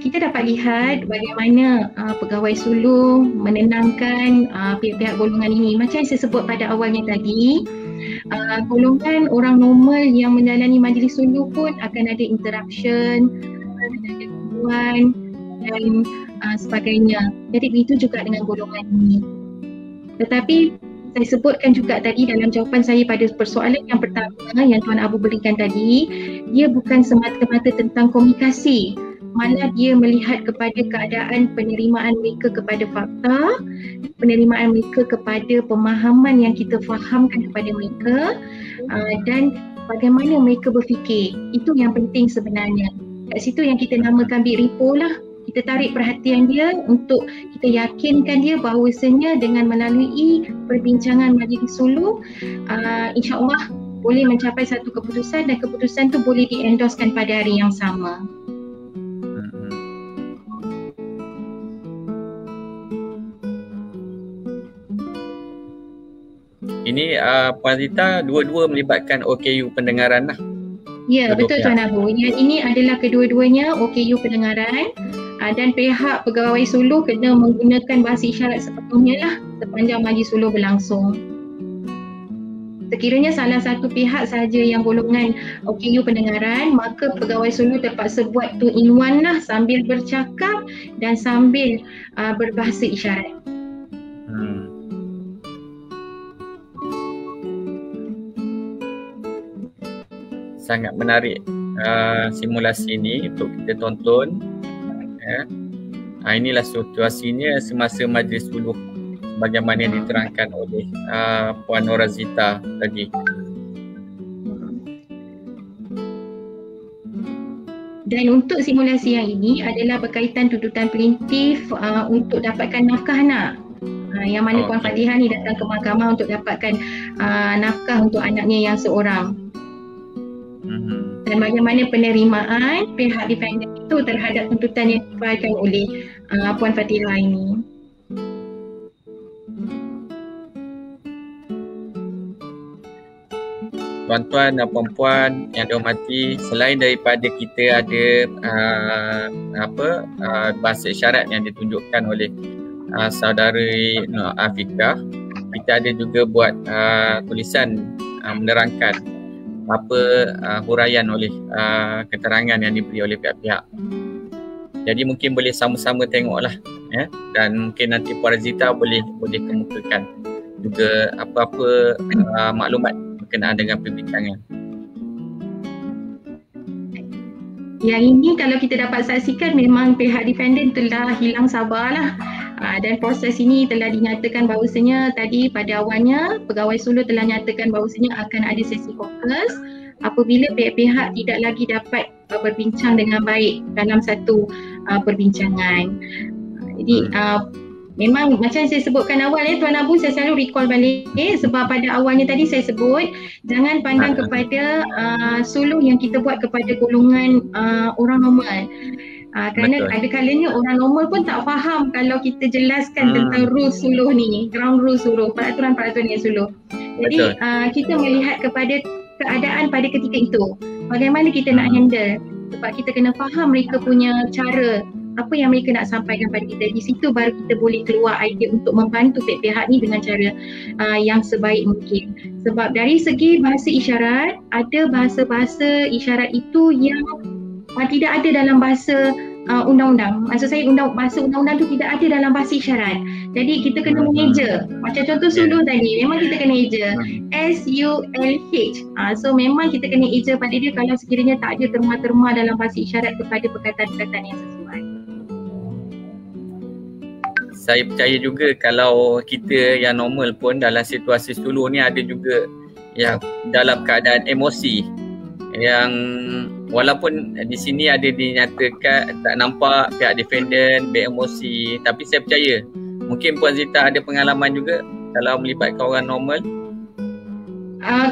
Kita dapat lihat bagaimana pegawai suluh menenangkan pihak-pihak golongan ini. Macam yang saya sebut pada awalnya tadi, golongan orang normal yang menjalani majlis suluh pun akan ada interruption, ada gangguan dan sebagainya. Jadi begitu juga dengan golongan ini. Tetapi saya sebutkan juga tadi dalam jawapan saya pada persoalan yang pertama yang Tuan Abu berikan tadi, dia bukan semata-mata tentang komunikasi. Malah dia melihat kepada keadaan penerimaan mereka kepada fakta, penerimaan mereka kepada pemahaman yang kita fahamkan kepada mereka dan bagaimana mereka berfikir. Itu yang penting sebenarnya. Kat situ yang kita namakan build rapport lah. Kita tarik perhatian dia untuk kita yakinkan dia bahawasanya dengan melalui perbincangan majlis suluh, insya-Allah boleh mencapai satu keputusan dan keputusan tu boleh di-endorsekan pada hari yang sama. Ini Puan Zita dua-dua melibatkan OKU pendengaran lah. Ya, betul Tuan Abu. Yang ini adalah kedua-duanya OKU pendengaran dan pihak pegawai suluh kena menggunakan bahasa isyarat sepenuhnya lah sepanjang majlis suluh berlangsung. Sekiranya salah satu pihak sahaja yang golongan OKU pendengaran, maka pegawai suluh terpaksa buat 2-in-1 lah sambil bercakap dan sambil berbahasa isyarat. Sangat menarik simulasi ini untuk kita tonton. Inilah situasinya semasa majlis suluh bagaimana yang diterangkan oleh Puan Norazita tadi. Dan untuk simulasi yang ini adalah berkaitan tuntutan plaintiff untuk dapatkan nafkah anak. Yang mana Puan Fadihah ni datang ke mahkamah untuk dapatkan nafkah untuk anaknya yang seorang. Dan bagaimana penerimaan pihak defendant itu terhadap tuntutan yang difailkan oleh Puan Fatihah ini. Tuan-tuan dan puan-puan yang dihormati, selain daripada kita ada bahasa isyarat yang ditunjukkan oleh saudari Afiqah, kita ada juga buat tulisan menerangkan huraian oleh keterangan yang diberi oleh pihak-pihak. Jadi mungkin boleh sama-sama tengoklah, ya, dan mungkin nanti Puan Razita boleh kemukakan juga apa-apa maklumat berkenaan dengan perbincangan. Yang ini kalau kita dapat saksikan memang pihak defendant telah hilang sabarlah. Dan proses ini telah dinyatakan bahawasanya tadi pada awalnya pegawai suluh telah nyatakan bahawasanya akan ada sesi fokus apabila pihak-pihak tidak lagi dapat berbincang dengan baik dalam satu perbincangan. Jadi memang macam saya sebutkan awal Tuan Abu, saya selalu recall balik sebab pada awalnya tadi saya sebut jangan pandang kepada suluh yang kita buat kepada golongan orang normal. Kerana ada kalanya orang normal pun tak faham kalau kita jelaskan tentang rules suluh ni, ground rules suluh, peraturan-peraturan yang suluh. Jadi kita melihat kepada keadaan pada ketika itu, bagaimana kita nak handle, sebab kita kena faham mereka punya cara, apa yang mereka nak sampaikan pada kita. Di situ baru kita boleh keluar idea untuk membantu pihak-pihak ni dengan cara yang sebaik mungkin. Sebab dari segi bahasa isyarat, ada bahasa-bahasa isyarat itu yang tidak ada dalam bahasa undang-undang. Maksud saya bahasa undang-undang tu tidak ada dalam bahasa isyarat. Jadi kita kena mengeja. Macam contoh suluh tadi, memang kita kena eja SULH. So memang kita kena eja pada dia kalau sekiranya tak ada terma-terma dalam bahasa isyarat kepada perkataan-perkataan yang sesuai. Saya percaya juga kalau kita yang normal pun dalam situasi suluh ni ada juga yang dalam keadaan emosi, yang walaupun di sini ada dinyatakan tak nampak pihak defendant beremosi, tapi saya percaya mungkin Puan Zita ada pengalaman juga kalau melibatkan orang normal.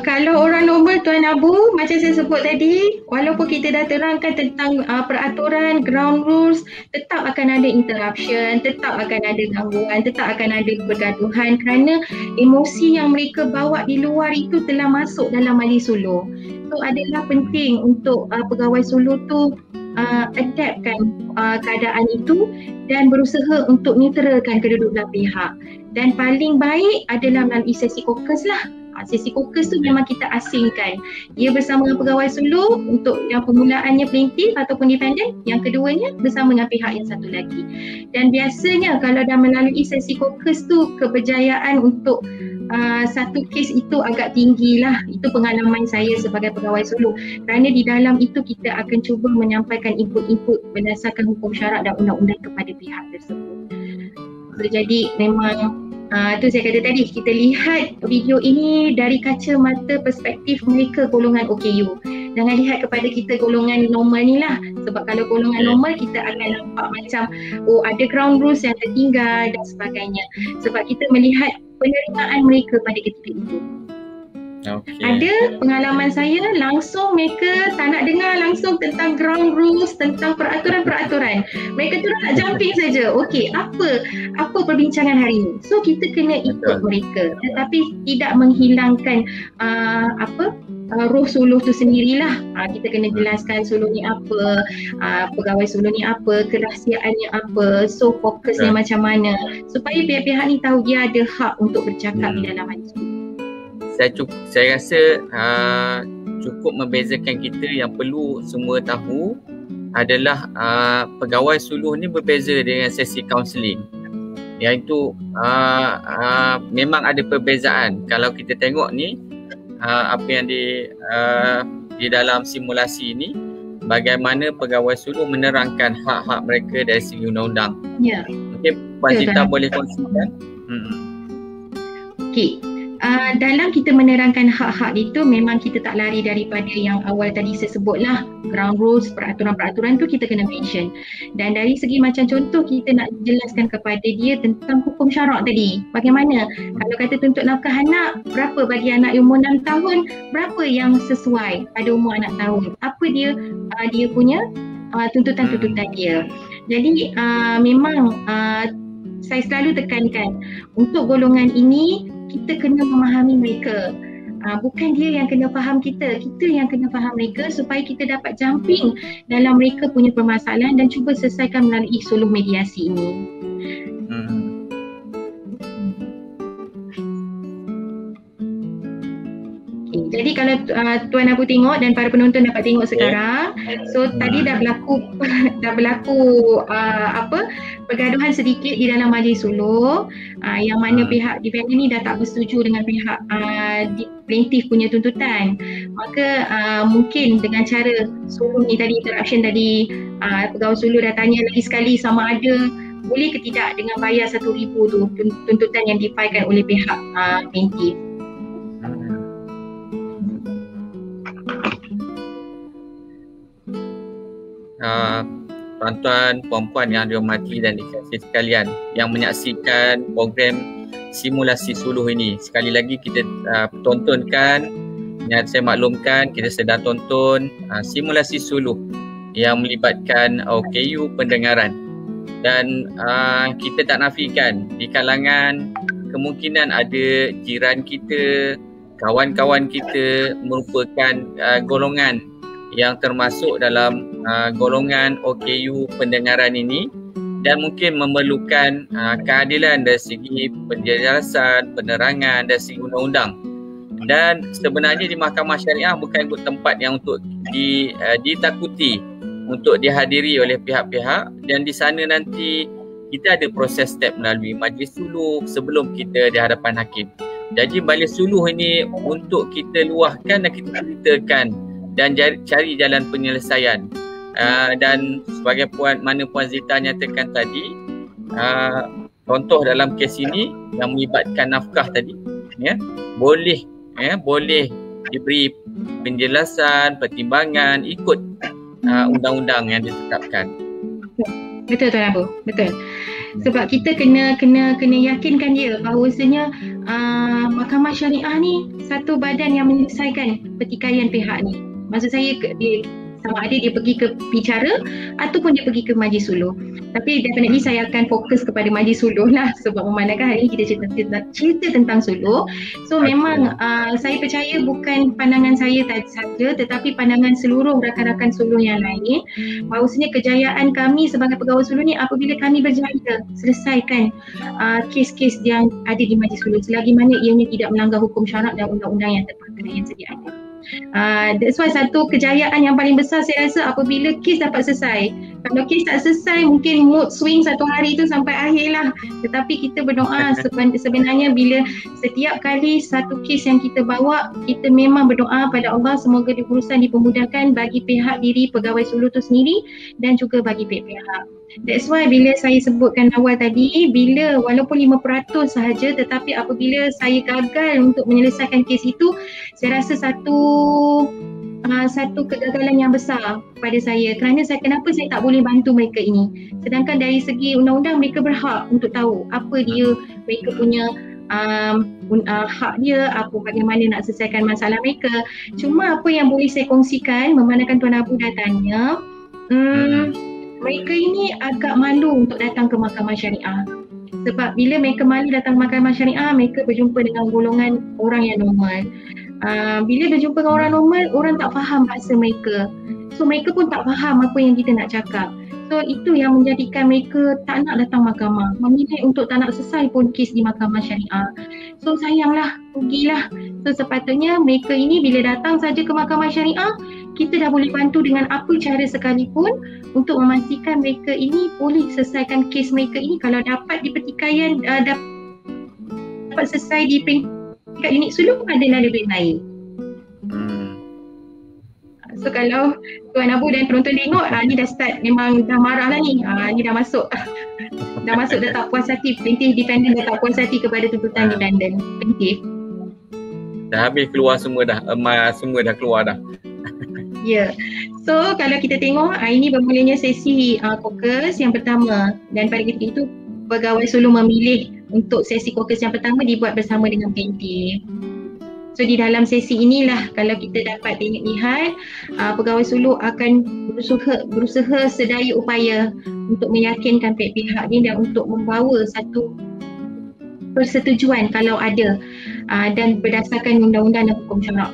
Kalau orang normal Tuan Abu, macam saya sebut tadi, walaupun kita dah terangkan tentang peraturan, ground rules, tetap akan ada interruption, tetap akan ada gangguan, tetap akan ada pergaduhan kerana emosi yang mereka bawa di luar itu telah masuk dalam majlis suluh. So adalah penting untuk pegawai suluh tu adaptkan keadaan itu dan berusaha untuk neutralkan kedua belah pihak. Dan paling baik adalah melalui sesi kokus lah. Sesi kokus tu memang kita asingkan. Dia bersama dengan pegawai suluh untuk yang permulaannya plaintiff ataupun defendant, yang keduanya bersama dengan pihak yang satu lagi. Dan biasanya kalau dah melalui sesi kokus tu, keberjayaan untuk satu kes itu agak tinggi lah. Itu pengalaman saya sebagai pegawai suluh. Kerana di dalam itu kita akan cuba menyampaikan input-input berdasarkan hukum syarak dan undang-undang kepada pihak tersebut. So, jadi memang tu saya kata tadi, kita lihat video ini dari kacamata perspektif mereka golongan OKU. Jangan lihat kepada kita golongan normal ni lah. Sebab kalau golongan normal kita akan nampak macam ada ground rules yang tertinggal dan sebagainya. Sebab kita melihat penerimaan mereka pada ketika itu. Okay. Ada pengalaman saya langsung mereka tak nak dengar langsung tentang ground rules, tentang peraturan-peraturan. Mereka tu nak jumping saja. Okey, apa perbincangan hari ini? So kita kena ikut mereka, tetapi tidak menghilangkan roh suluh tu sendirilah. Kita kena jelaskan suluh ni apa, pegawai suluh ni apa, kerahsiaannya apa, so fokusnya macam mana, supaya pihak-pihak ni tahu dia ada hak untuk bercakap di dalam majlis. Saya rasa cukup membezakan kita yang perlu semua tahu adalah pegawai suluh ni berbeza dengan sesi kaunseling. Iaitu memang ada perbezaan. Kalau kita tengok ni apa yang di dalam simulasi ini, bagaimana pegawai suluh menerangkan hak-hak mereka dari segi undang-undang. Ya. Mungkin Puan Zita boleh kongsikan. Okey. Dalam kita menerangkan hak-hak itu, memang kita tak lari daripada yang awal tadi saya sebutlah, ground rules, peraturan-peraturan tu kita kena mention. Dan dari segi macam contoh, kita nak jelaskan kepada dia tentang hukum syarak tadi. Bagaimana? Kalau kata tuntut nafkah anak, berapa bagi anak yang umur 6 tahun, berapa yang sesuai pada umur anak tahun? Apa dia punya tuntutan-tuntutan dia. Jadi memang saya selalu tekankan, untuk golongan ini kita kena memahami mereka. Bukan dia yang kena faham kita yang kena faham mereka supaya kita dapat jumping dalam mereka punya permasalahan dan cuba selesaikan melalui suluh mediasi ini. Okay, jadi kalau Tuan Abu tengok dan para penonton dapat tengok sekarang, so tadi dah berlaku pergaduhan sedikit di dalam majlis suluh, yang mana pihak defendant ni dah tak bersetuju dengan pihak plaintiff punya tuntutan. Maka mungkin dengan cara suluh ni tadi, interaction tadi, pegawai suluh dah tanya lagi sekali sama ada boleh ke tidak dengan bayar 1,000 tu tuntutan yang difailkan oleh pihak plaintiff. Tuan-tuan, puan-puan yang dihormati dan dikasihi sekalian yang menyaksikan program simulasi suluh ini, sekali lagi kita tontonkan, yang saya maklumkan kita sedang tonton simulasi suluh yang melibatkan OKU pendengaran. Dan kita tak nafikan di kalangan kemungkinan ada jiran kita, kawan-kawan kita merupakan golongan yang termasuk dalam golongan OKU pendengaran ini dan mungkin memerlukan keadilan dari segi penjelasan, penerangan dari segi undang-undang. Dan sebenarnya di Mahkamah Syariah bukan tempat yang untuk ditakuti untuk dihadiri oleh pihak-pihak, dan di sana nanti kita ada proses step melalui majlis suluh sebelum kita di hadapan hakim. Jadi majlis suluh ini untuk kita luahkan dan kita ceritakan dan cari jalan penyelesaian. Dan sebagai Puan Zita nyatakan tadi, contoh dalam kes ini yang melibatkan nafkah tadi, boleh diberi penjelasan, pertimbangan ikut undang-undang yang ditetapkan. Betul Tuan Abu, betul. Sebab kita kena yakinkan dia bahawasanya Mahkamah Syariah ni satu badan yang menyelesaikan pertikaian pihak ni. Maksud saya sama ada dia pergi ke bicara ataupun dia pergi ke majlis suluh. Tapi definitely saya akan fokus kepada majlis suluh lah, sebab memandangkan hari ini kita cerita tentang suluh. So memang saya percaya bukan pandangan saya saja tetapi pandangan seluruh rakan-rakan suluh yang lain, bahawasanya kejayaan kami sebagai pegawai suluh ni apabila kami berjaya selesaikan kes-kes yang ada di majlis suluh selagi mana ianya tidak melanggar hukum syarak dan undang-undang yang terpakai yang sedia ada. That's why satu kejayaan yang paling besar saya rasa apabila kes dapat selesai. Kalau kes tak selesai mungkin mood swing satu hari tu sampai akhir lah. Tetapi kita berdoa sebenarnya bila setiap kali satu kes yang kita bawa, kita memang berdoa pada Allah semoga urusan dipermudahkan bagi pihak diri pegawai suluh tu sendiri dan juga bagi pihak-pihak. That's why bila saya sebutkan awal tadi, bila walaupun 5% sahaja tetapi apabila saya gagal untuk menyelesaikan kes itu, saya rasa satu kegagalan yang besar pada saya, kerana kenapa saya tak boleh bantu mereka ini, sedangkan dari segi undang-undang mereka berhak untuk tahu apa dia mereka punya hak dia, bagaimana nak selesaikan masalah mereka. Cuma apa yang boleh saya kongsikan, memandangkan Tuan Abu dah tanya, mereka ini agak malu untuk datang ke Mahkamah Syariah. Sebab bila mereka malu datang ke Mahkamah Syariah, mereka berjumpa dengan golongan orang yang normal. Bila berjumpa dengan orang normal, orang tak faham bahasa mereka. So mereka pun tak faham apa yang kita nak cakap. So itu yang menjadikan mereka tak nak datang mahkamah, memilih untuk tak nak selesai pun kes di Mahkamah Syariah. So sayanglah, rugilah. So sepatutnya mereka ini bila datang saja ke Mahkamah Syariah, kita dah boleh bantu dengan apa cara sekalipun untuk memastikan mereka ini boleh selesaikan kes mereka ini. Kalau dapat di pertikaian, dapat selesai di peringkat unit suluh adalah lebih baik. So kalau Tuan Abu dan penonton tengok, ni dah start, memang dah marah lah ni. Ni dah masuk dah tak puas hati. Plaintiff defendant dah tak puas hati kepada tuntutan defendant. Plaintiff dah habis keluar semua dah, semua dah keluar dah. Ya. So kalau kita tengok, ini bermulanya sesi caucus yang pertama, dan pada ketika itu pegawai suluh memilih untuk sesi caucus yang pertama dibuat bersama dengan plaintiff. So di dalam sesi inilah kalau kita dapat lihat, pegawai suluh akan berusaha sedaya upaya untuk meyakinkan pihak-pihak ini dan untuk membawa satu persetujuan kalau ada, dan berdasarkan undang-undang dan hukum syarak.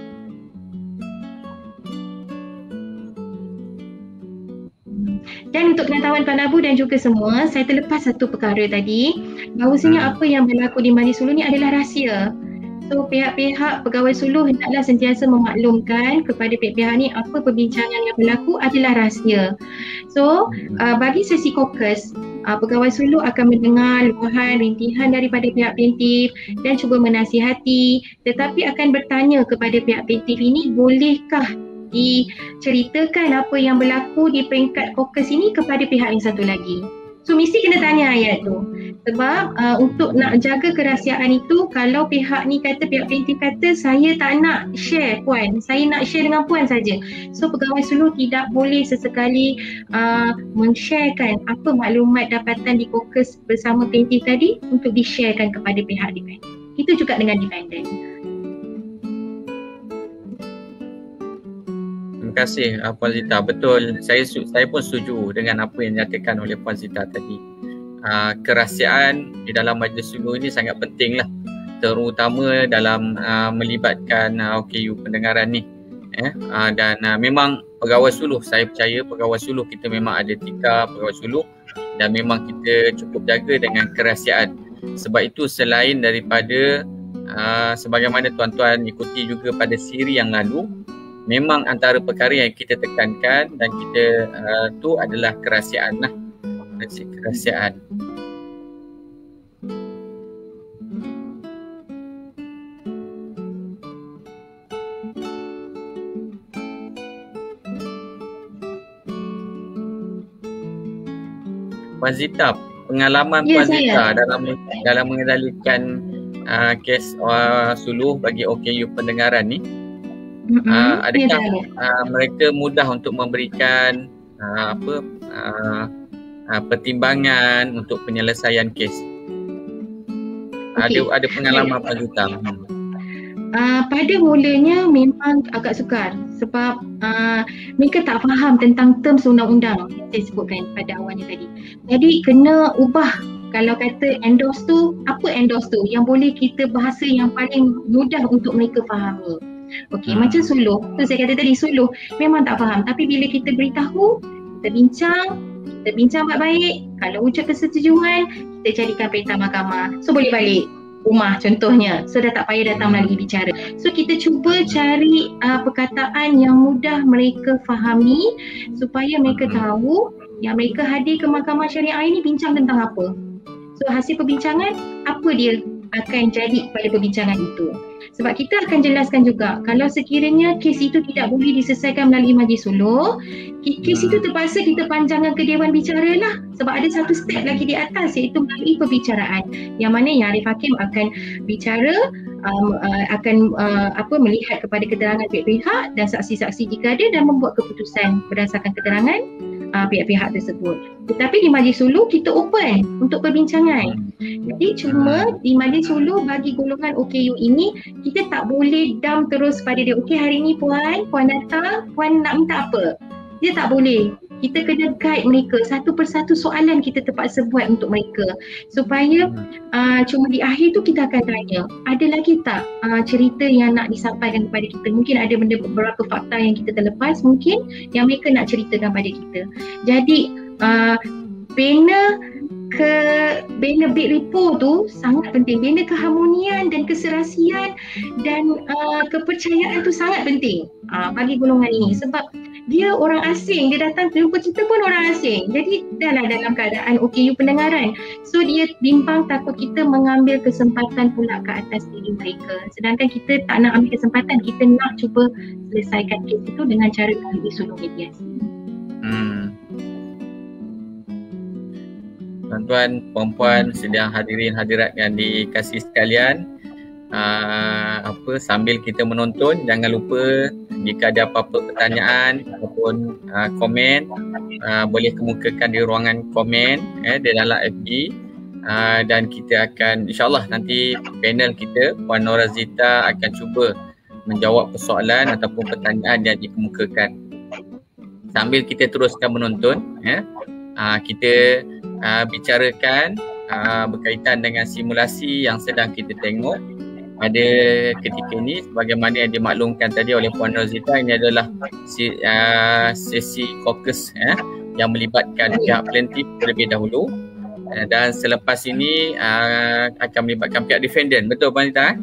Dan untuk pengetahuan Tuan Abu dan juga semua, saya terlepas satu perkara tadi, bahawasanya apa yang berlaku di majlis suluh ni adalah rahsia. So pihak-pihak pegawai suluh hendaklah sentiasa memaklumkan kepada pihak-pihak ni apa perbincangan yang berlaku adalah rahsia. So bagi sesi kokus, pegawai suluh akan mendengar luahan rintihan daripada pihak plaintiff dan cuba menasihati, tetapi akan bertanya kepada pihak plaintiff ini, bolehkah diceritakan apa yang berlaku di peringkat kokus ini kepada pihak yang satu lagi. So mesti kena tanya ayat tu. Sebab untuk nak jaga kerahsiaan itu, kalau pihak ni kata, pihak plaintiff kata, saya tak nak share puan, saya nak share dengan puan saja. So pegawai suluh tidak boleh sesekali men-sharekan apa maklumat dapatan di kokus bersama plaintiff tadi untuk di-sharekan kepada pihak defendant. Itu juga dengan defendant. Terima kasih Puan Zita. Betul, saya pun setuju dengan apa yang dinyatakan oleh Puan Zita tadi. Kerahsiaan di dalam majlis suluh ini sangat penting lah, terutama dalam melibatkan OKU pendengaran ni. Dan memang pegawai suluh, saya percaya pegawai suluh kita memang ada etika pegawai suluh dan memang kita cukup jaga dengan kerahsiaan. Sebab itu selain daripada sebagaimana tuan-tuan ikuti juga pada siri yang lalu, memang antara perkara yang kita tekankan dan kita tu adalah kerahsiaan lah. Kerahsiaan. Puan Zita, pengalaman Puan Zita dalam mengendalikan kes suluh bagi OKU pendengaran ni, adakah mereka mudah untuk memberikan pertimbangan untuk penyelesaian kes? Ada pengalaman Puan Zita? Pada mulanya memang agak sukar sebab mereka tak faham tentang terms undang-undang yang saya sebutkan pada awalnya tadi. Jadi kena ubah. Kalau kata endorse tu, apa endorse tu yang boleh kita bahasa yang paling mudah untuk mereka fahami. Okey, macam suluh, tu saya kata tadi, suluh memang tak faham, tapi bila kita beritahu, kita bincang baik-baik, kalau ucap persetujuan, kita jadikan perintah mahkamah, so boleh balik rumah contohnya, so dah tak payah datang lagi bicara. So kita cuba cari perkataan yang mudah mereka fahami supaya mereka tahu yang mereka hadir ke mahkamah syariah ini bincang tentang apa. So hasil perbincangan, apa dia akan jadi pada perbincangan itu. Sebab kita akan jelaskan juga, kalau sekiranya kes itu tidak boleh diselesaikan melalui majlis suluh, kes itu terpaksa kita panjangkan ke Dewan Bicara lah. Sebab ada satu step lagi di atas, iaitu melalui perbicaraan. Yang mana yang Arif Hakim akan bicara, melihat kepada keterangan pihak-pihak dan saksi-saksi jika ada dan membuat keputusan berdasarkan keterangan pihak-pihak tersebut. Tetapi di majlis suluh kita open untuk perbincangan. Jadi cuma di majlis suluh bagi golongan OKU ini kita tak boleh dam terus pada dia. Okey, hari ni puan datang, puan nak minta apa? Dia tak boleh. Kita kena guide mereka, satu persatu soalan kita terpaksa buat untuk mereka supaya cuma di akhir tu kita akan tanya, ada lagi tak cerita yang nak disampaikan kepada kita? Mungkin ada beberapa fakta yang kita terlepas mungkin yang mereka nak ceritakan pada kita. Jadi bina bid repo tu sangat penting. Bina keharmonian dan keserasian dan kepercayaan tu sangat penting bagi golongan ini sebab dia orang asing, dia datang jumpa kita pun orang asing. Jadi dahlah dalam keadaan OKU pendengaran. So dia bimbang takut kita mengambil kesempatan pula ke atas diri mereka. Sedangkan kita tak nak ambil kesempatan, kita nak cuba selesaikan kes itu dengan cara melalui suluh mediasi. Tuan-tuan, puan-puan, sedang hadirin hadirat yang dikasihi sekalian, sambil kita menonton, jangan lupa jika ada apa-apa pertanyaan ataupun komen, boleh kemukakan di ruangan komen di dalam FB, dan kita akan insyaAllah nanti panel kita Puan Nora Zita akan cuba menjawab persoalan ataupun pertanyaan yang dikemukakan. Sambil kita teruskan menonton, kita bicarakan berkaitan dengan simulasi yang sedang kita tengok pada ketika ini. Sebagaimana yang dimaklumkan tadi oleh Puan Rozita, ini adalah sesi fokus yang melibatkan pihak plaintiff terlebih dahulu, dan selepas ini akan melibatkan pihak defendant. Betul Puan Rozita?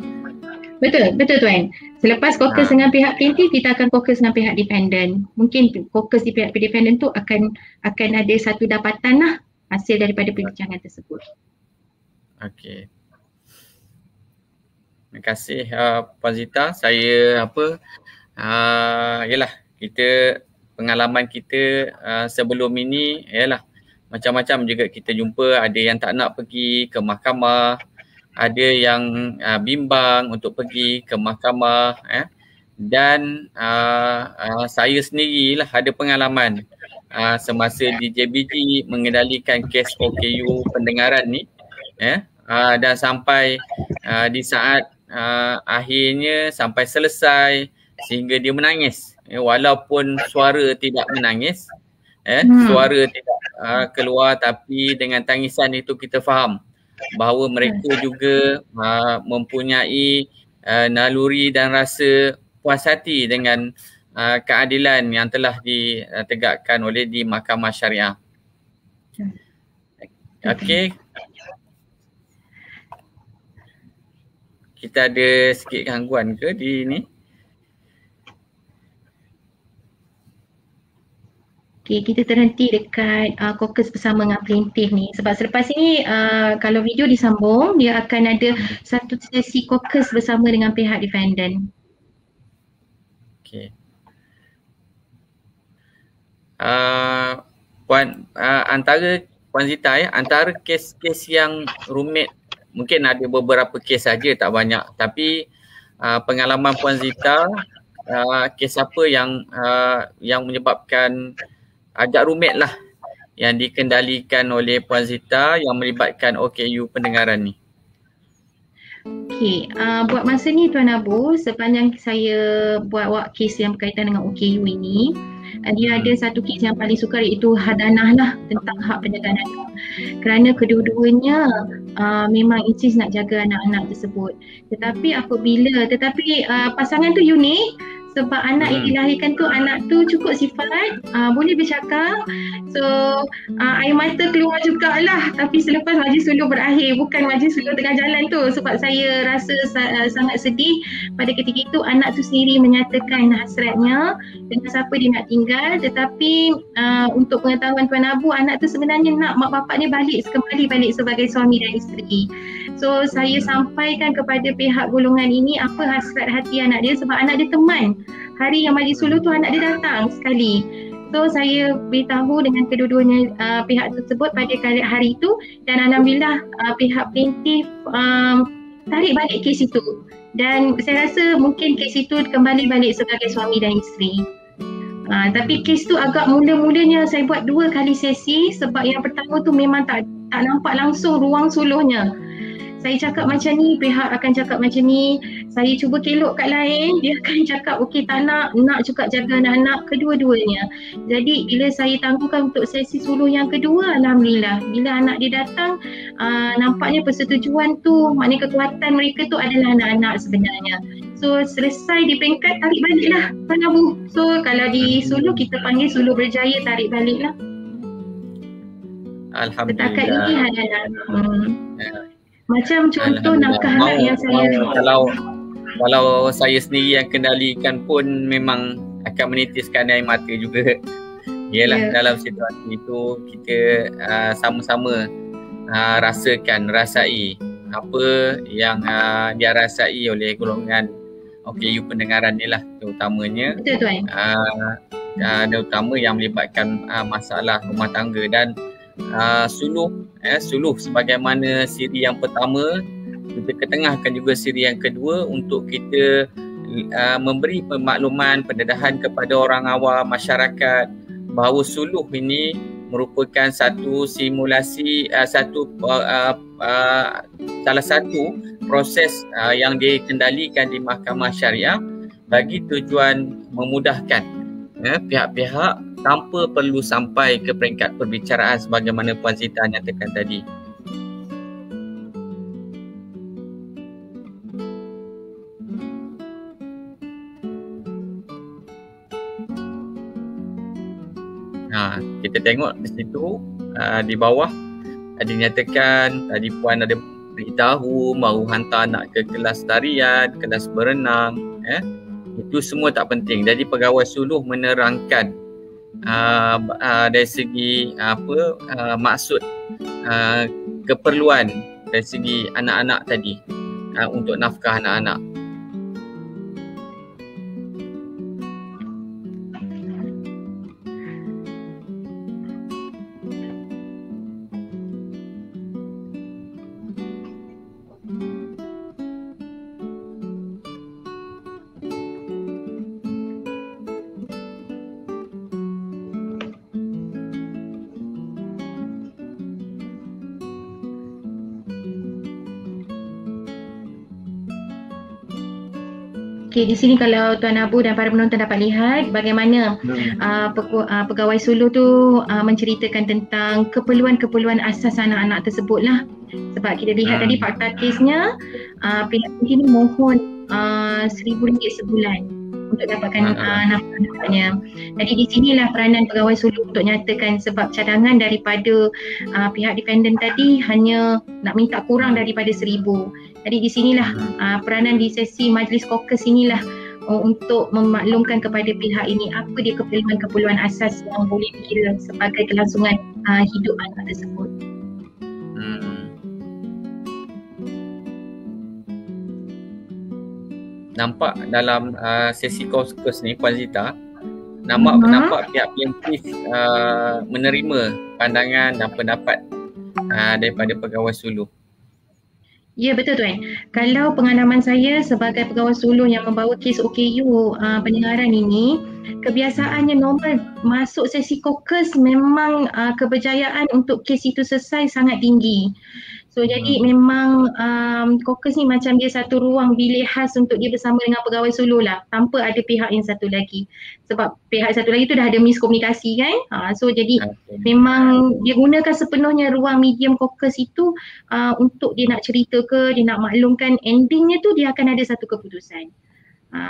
Betul tuan. Selepas fokus dengan pihak plaintiff, kita akan fokus dengan pihak defendant. Mungkin fokus di pihak defendant tu akan ada satu dapatan lah hasil daripada perbincangan tersebut. Okey. Terima kasih Puan Zita. Saya yalah, kita pengalaman kita sebelum ini yalah macam-macam juga kita jumpa. Ada yang tak nak pergi ke mahkamah, ada yang bimbang untuk pergi ke mahkamah, dan saya sendirilah ada pengalaman semasa di JBG mengendalikan kes OKU pendengaran ni, dan sampai di saat akhirnya sampai selesai sehingga dia menangis, walaupun suara tidak menangis, suara tidak keluar, tapi dengan tangisan itu kita faham bahawa mereka juga mempunyai naluri dan rasa puas hati dengan keadilan yang telah ditegakkan oleh di Mahkamah Syariah. Okey. Kita ada sikit gangguan ke di ni? Okay, kita terhenti dekat kokus bersama dengan plaintiff ni. Sebab selepas ini kalau video disambung, dia akan ada satu sesi kokus bersama dengan pihak defendant. Okay. Antara Puan Zita, antara kes-kes yang rumit, mungkin ada beberapa kes saja, tak banyak. Tapi pengalaman Puan Zita, kes apa yang menyebabkan agak rumit lah yang dikendalikan oleh Puan Zita yang melibatkan OKU pendengaran ni? Okey, buat masa ni Tuan Abu, sepanjang saya buat kes yang berkaitan dengan OKU ini, dia ada satu kes yang paling sukar, iaitu hadanah lah, tentang hak penjagaan anak. Kerana kedua-duanya memang insist nak jaga anak-anak tersebut. Tetapi pasangan tu unik. Sebab anak yang dilahirkan tu, anak tu cukup sifat, boleh bercakap. So air mata keluar jugalah. Tapi selepas majlis suluh berakhir, bukan majlis suluh tengah jalan tu. Sebab saya rasa sangat sedih pada ketika itu anak tu sendiri menyatakan hasratnya dengan siapa dia nak tinggal. Tetapi untuk pengetahuan Tuan Abu, anak tu sebenarnya nak mak bapaknya kembali balik sebagai suami dan isteri. So saya sampaikan kepada pihak golongan ini apa hasrat hati anak dia, sebab anak dia teman. Hari yang majlis suluh tu anak dia datang sekali. So saya beritahu dengan kedua-duanya pihak tersebut pada hari itu, dan alhamdulillah pihak plaintiff tarik balik kes itu. Dan saya rasa mungkin kes itu kembali balik sebagai suami dan isteri. Tapi kes tu agak mula-mulanya saya buat 2 kali sesi, sebab yang pertama tu memang tak nampak langsung ruang suluhnya. Saya cakap macam ni, pihak akan cakap macam ni. Saya cuba kelok kat lain, dia akan cakap okey tak nak juga jaga anak-anak, kedua-duanya. Jadi bila saya tangguhkan untuk sesi suluh yang kedua, alhamdulillah bila anak dia datang, nampaknya persetujuan tu, maknanya kekuatan mereka tu adalah anak-anak sebenarnya. So selesai di peringkat, tarik balik lah Tuan Abu. So kalau di suluh kita panggil suluh berjaya, tarik balik lah. Alhamdulillah. Setakat ini adalah macam contoh nafkah yang saya kalau saya sendiri yang kendalikan pun memang akan menitiskan air mata juga. Yalah, dalam situasi itu kita sama-sama rasai apa yang dia rasai oleh golongan OKU pendengaran ni lah, terutamanya. Betul Tuan. Terutama yang melibatkan masalah rumah tangga dan suluh sebagaimana siri yang pertama, kita ketengahkan juga siri yang kedua untuk kita memberi pemakluman, pendedahan kepada orang awam, masyarakat bahawa suluh ini merupakan satu simulasi, salah satu proses yang dikendalikan di Mahkamah Syariah bagi tujuan memudahkan pihak-pihak tanpa perlu sampai ke peringkat perbicaraan sebagaimana Puan Zita nyatakan tadi. Kita tengok di situ di bawah ada dinyatakan, tadi Puan ada beritahu, mahu hantar anak ke kelas tarian, kelas berenang, itu semua tak penting. Jadi pegawai suluh menerangkan dari segi maksud keperluan dari segi anak-anak tadi untuk nafkah anak-anak. Okey, di sini kalau Tuan Abu dan para penonton dapat lihat bagaimana pegawai suluh tu menceritakan tentang keperluan-keperluan asas anak-anak tersebut lah. Sebab kita lihat tadi fakta kesnya pihak ini mohon RM1,000 sebulan untuk dapatkan nafkah-nafkahnya. Jadi di sinilah peranan pegawai suluh untuk nyatakan, sebab cadangan daripada pihak defendant tadi hanya nak minta kurang daripada RM1,000. Jadi di sinilah peranan di sesi majlis kokus inilah untuk memaklumkan kepada pihak ini apa dia keperluan-keperluan asas yang boleh dikira sebagai kelangsungan hidup anak tersebut. Nampak dalam sesi kokus ni Puan Zita, nampak pihak plaintiff menerima pandangan dan pendapat daripada pegawai suluh. Ya, betul Tuan. Kalau pengalaman saya sebagai pegawai suluh yang membawa kes OKU pendengaran ini, kebiasaannya normal masuk sesi kokus memang keberjayaan untuk kes itu selesai sangat tinggi. So jadi memang kokus ni macam dia satu ruang bilik khas untuk dia bersama dengan pegawai suluh lah, tanpa ada pihak yang satu lagi. Sebab pihak satu lagi tu dah ada miskomunikasi kan. So jadi memang dia gunakan sepenuhnya ruang medium kokus itu untuk dia nak cerita ke, dia nak maklumkan, endingnya tu dia akan ada satu keputusan.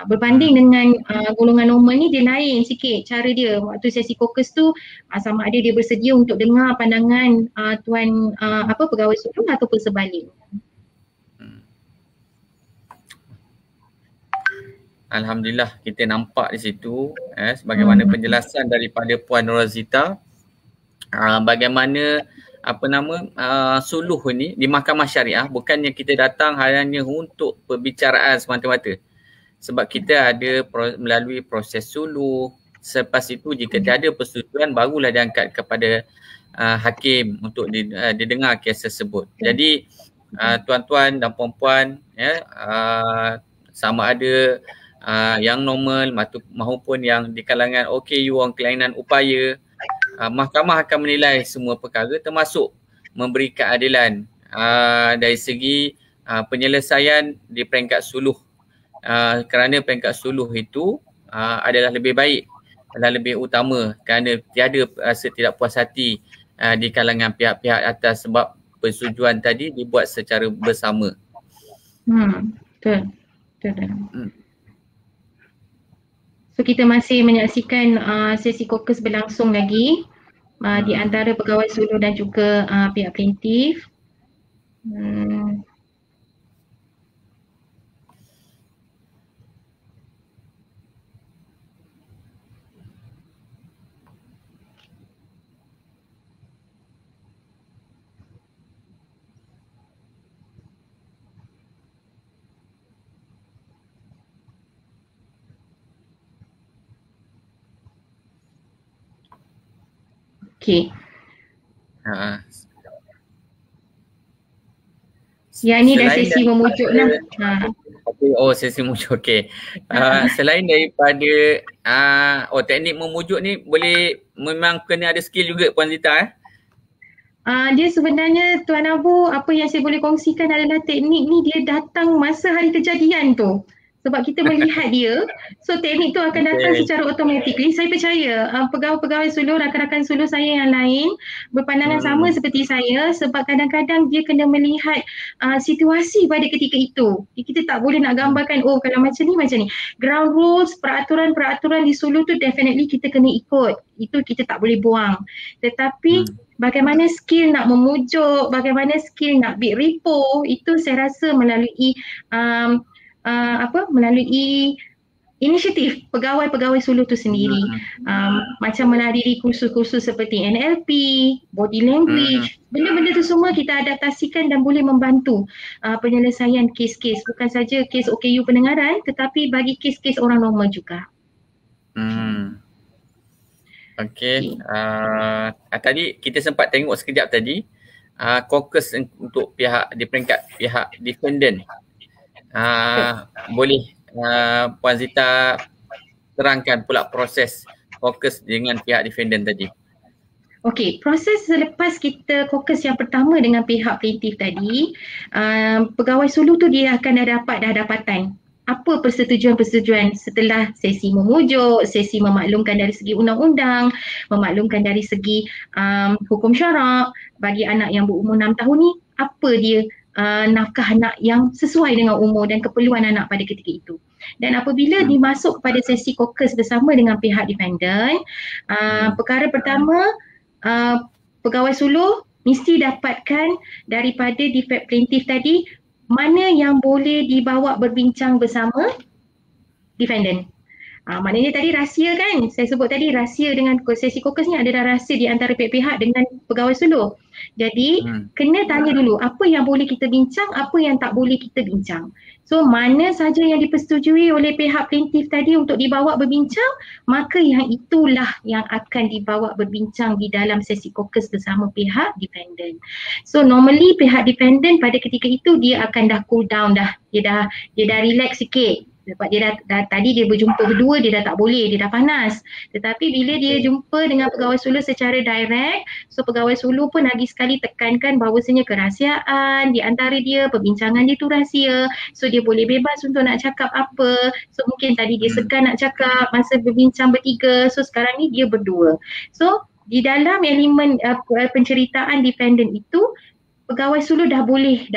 Berbanding dengan golongan normal ni, dia lain sikit cara dia. Waktu sesi kokus tu sama ada dia bersedia untuk dengar pandangan tuan pegawai suluh ataupun sebalik. Alhamdulillah kita nampak di situ sebagaimana penjelasan daripada Puan Rozita bagaimana suluh ni di mahkamah syariah bukannya kita datang hanya untuk perbicaraan semata-mata. Sebab kita ada melalui proses suluh, selepas itu jika tiada persetujuan barulah diangkat kepada hakim untuk didengar kes tersebut. Jadi tuan-tuan dan puan-puan sama ada yang normal maupun yang di kalangan OKU, orang kelainan upaya, mahkamah akan menilai semua perkara termasuk memberi keadilan dari segi penyelesaian di peringkat suluh. Kerana peringkat suluh itu adalah lebih baik, adalah lebih utama kerana tiada rasa tidak puas hati di kalangan pihak-pihak atas sebab persetujuan tadi dibuat secara bersama. Betul. So kita masih menyaksikan sesi kokus berlangsung lagi di antara pegawai suluh dan juga pihak plaintiff. Okey. Yang ni dah sesi memujuk lah. Oh, sesi memujuk. Okey. Selain daripada teknik memujuk ni boleh memang kena ada skill juga Puan Zita Dia sebenarnya Tuan Abu, apa yang saya boleh kongsikan adalah teknik ni dia datang masa hari kejadian tu. sebab kita melihat dia. So teknik tu akan datang secara automatically. Saya percaya pegawai-pegawai suluh, rakan-rakan suluh saya yang lain berpandangan sama seperti saya, sebab kadang-kadang dia kena melihat situasi pada ketika itu. Kita tak boleh nak gambarkan oh kalau macam ni. Ground rules, peraturan-peraturan di suluh tu definitely kita kena ikut. Itu kita tak boleh buang. Tetapi bagaimana skill nak memujuk, bagaimana skill nak bid repo, itu saya rasa melalui melalui inisiatif pegawai-pegawai suluh tu sendiri. Macam menghadiri kursus-kursus seperti NLP, body language, benda-benda tu semua kita adaptasikan dan boleh membantu penyelesaian kes-kes, bukan saja kes OKU pendengaran tetapi bagi kes-kes orang normal juga. Okey. Tadi kita sempat tengok sekejap tadi caucus untuk pihak di peringkat pihak defendant. Boleh Puan Zita terangkan pula proses caucus dengan pihak defendant tadi. Okey, proses selepas kita caucus yang pertama dengan pihak plaintiff tadi, pegawai suluh tu dia akan dapat dapatan apa persetujuan-persetujuan setelah sesi memujuk, sesi memaklumkan dari segi undang-undang, memaklumkan dari segi hukum syarak bagi anak yang berumur 6 tahun ni, apa dia nafkah anak yang sesuai dengan umur dan keperluan anak pada ketika itu. Dan apabila dimasuk kepada sesi caucus bersama dengan pihak defendant, perkara pertama, pegawai suluh mesti dapatkan daripada plaintiff tadi mana yang boleh dibawa berbincang bersama defendant. Maknanya tadi rahsia kan, saya sebut tadi rahsia dengan sesi caucus ni adalah rahsia di antara pihak-pihak dengan pegawai suluh. Jadi kena tanya dulu apa yang boleh kita bincang, apa yang tak boleh kita bincang. So mana saja yang dipersetujui oleh pihak plaintiff tadi untuk dibawa berbincang, maka yang itulah yang akan dibawa berbincang di dalam sesi caucus bersama pihak defendant. So normally pihak defendant pada ketika itu dia akan dah cool down dah, dia dah relax sikit. Sebab dia dah tadi dia berjumpa berdua, dia dah tak boleh, dia dah panas. Tetapi bila dia jumpa dengan pegawai suluh secara direct, so pegawai suluh pun lagi sekali tekankan bahawasanya kerahsiaan di antara dia, perbincangan dia tu rahsia. So dia boleh bebas untuk nak cakap apa. So mungkin tadi dia segan nak cakap masa berbincang bertiga, so sekarang ni dia berdua. So di dalam elemen penceritaan defendant itu, pegawai suluh dah boleh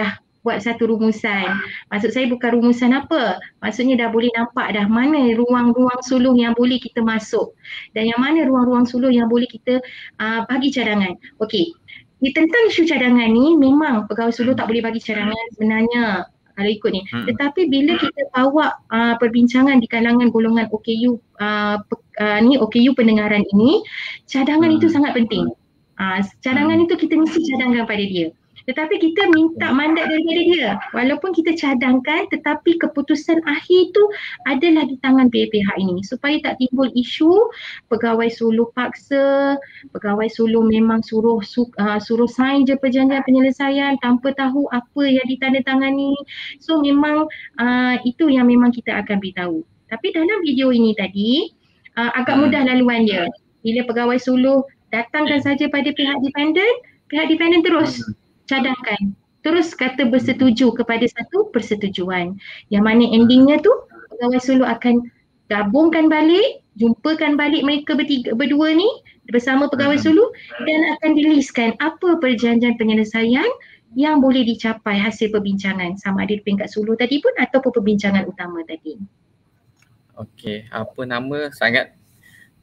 buat satu rumusan. Maksud saya bukan rumusan apa, maksudnya dah boleh nampak dah mana ruang-ruang suluh yang boleh kita masuk dan yang mana ruang-ruang suluh yang boleh kita bagi cadangan. Okey, tentang isu cadangan ni memang pegawai suluh tak boleh bagi cadangan sebenarnya kalau ikut ni. Tetapi bila kita bawa perbincangan di kalangan golongan OKU OKU pendengaran ini, cadangan itu sangat penting. Cadangan itu kita mesti cadangkan pada dia. Tetapi kita minta mandat daripada dia. Walaupun kita cadangkan, tetapi keputusan akhir tu adalah di tangan pihak-pihak ini. Supaya tak timbul isu pegawai suluh paksa, pegawai suluh memang suruh sign je perjanjian penyelesaian tanpa tahu apa yang ditandatangani. So memang itu yang memang kita akan beritahu. Tapi dalam video ini tadi, agak mudah laluan dia. Bila pegawai suluh datangkan saja pada pihak defendant terus cadangkan, terus kata bersetuju kepada satu persetujuan yang mana endingnya tu pegawai suluh akan gabungkan balik, jumpakan balik mereka berdua ni bersama pegawai suluh dan akan dilistkan apa perjanjian penyelesaian yang boleh dicapai hasil perbincangan sama ada di peringkat suluh tadi pun ataupun perbincangan utama tadi. Okey, apa nama sangat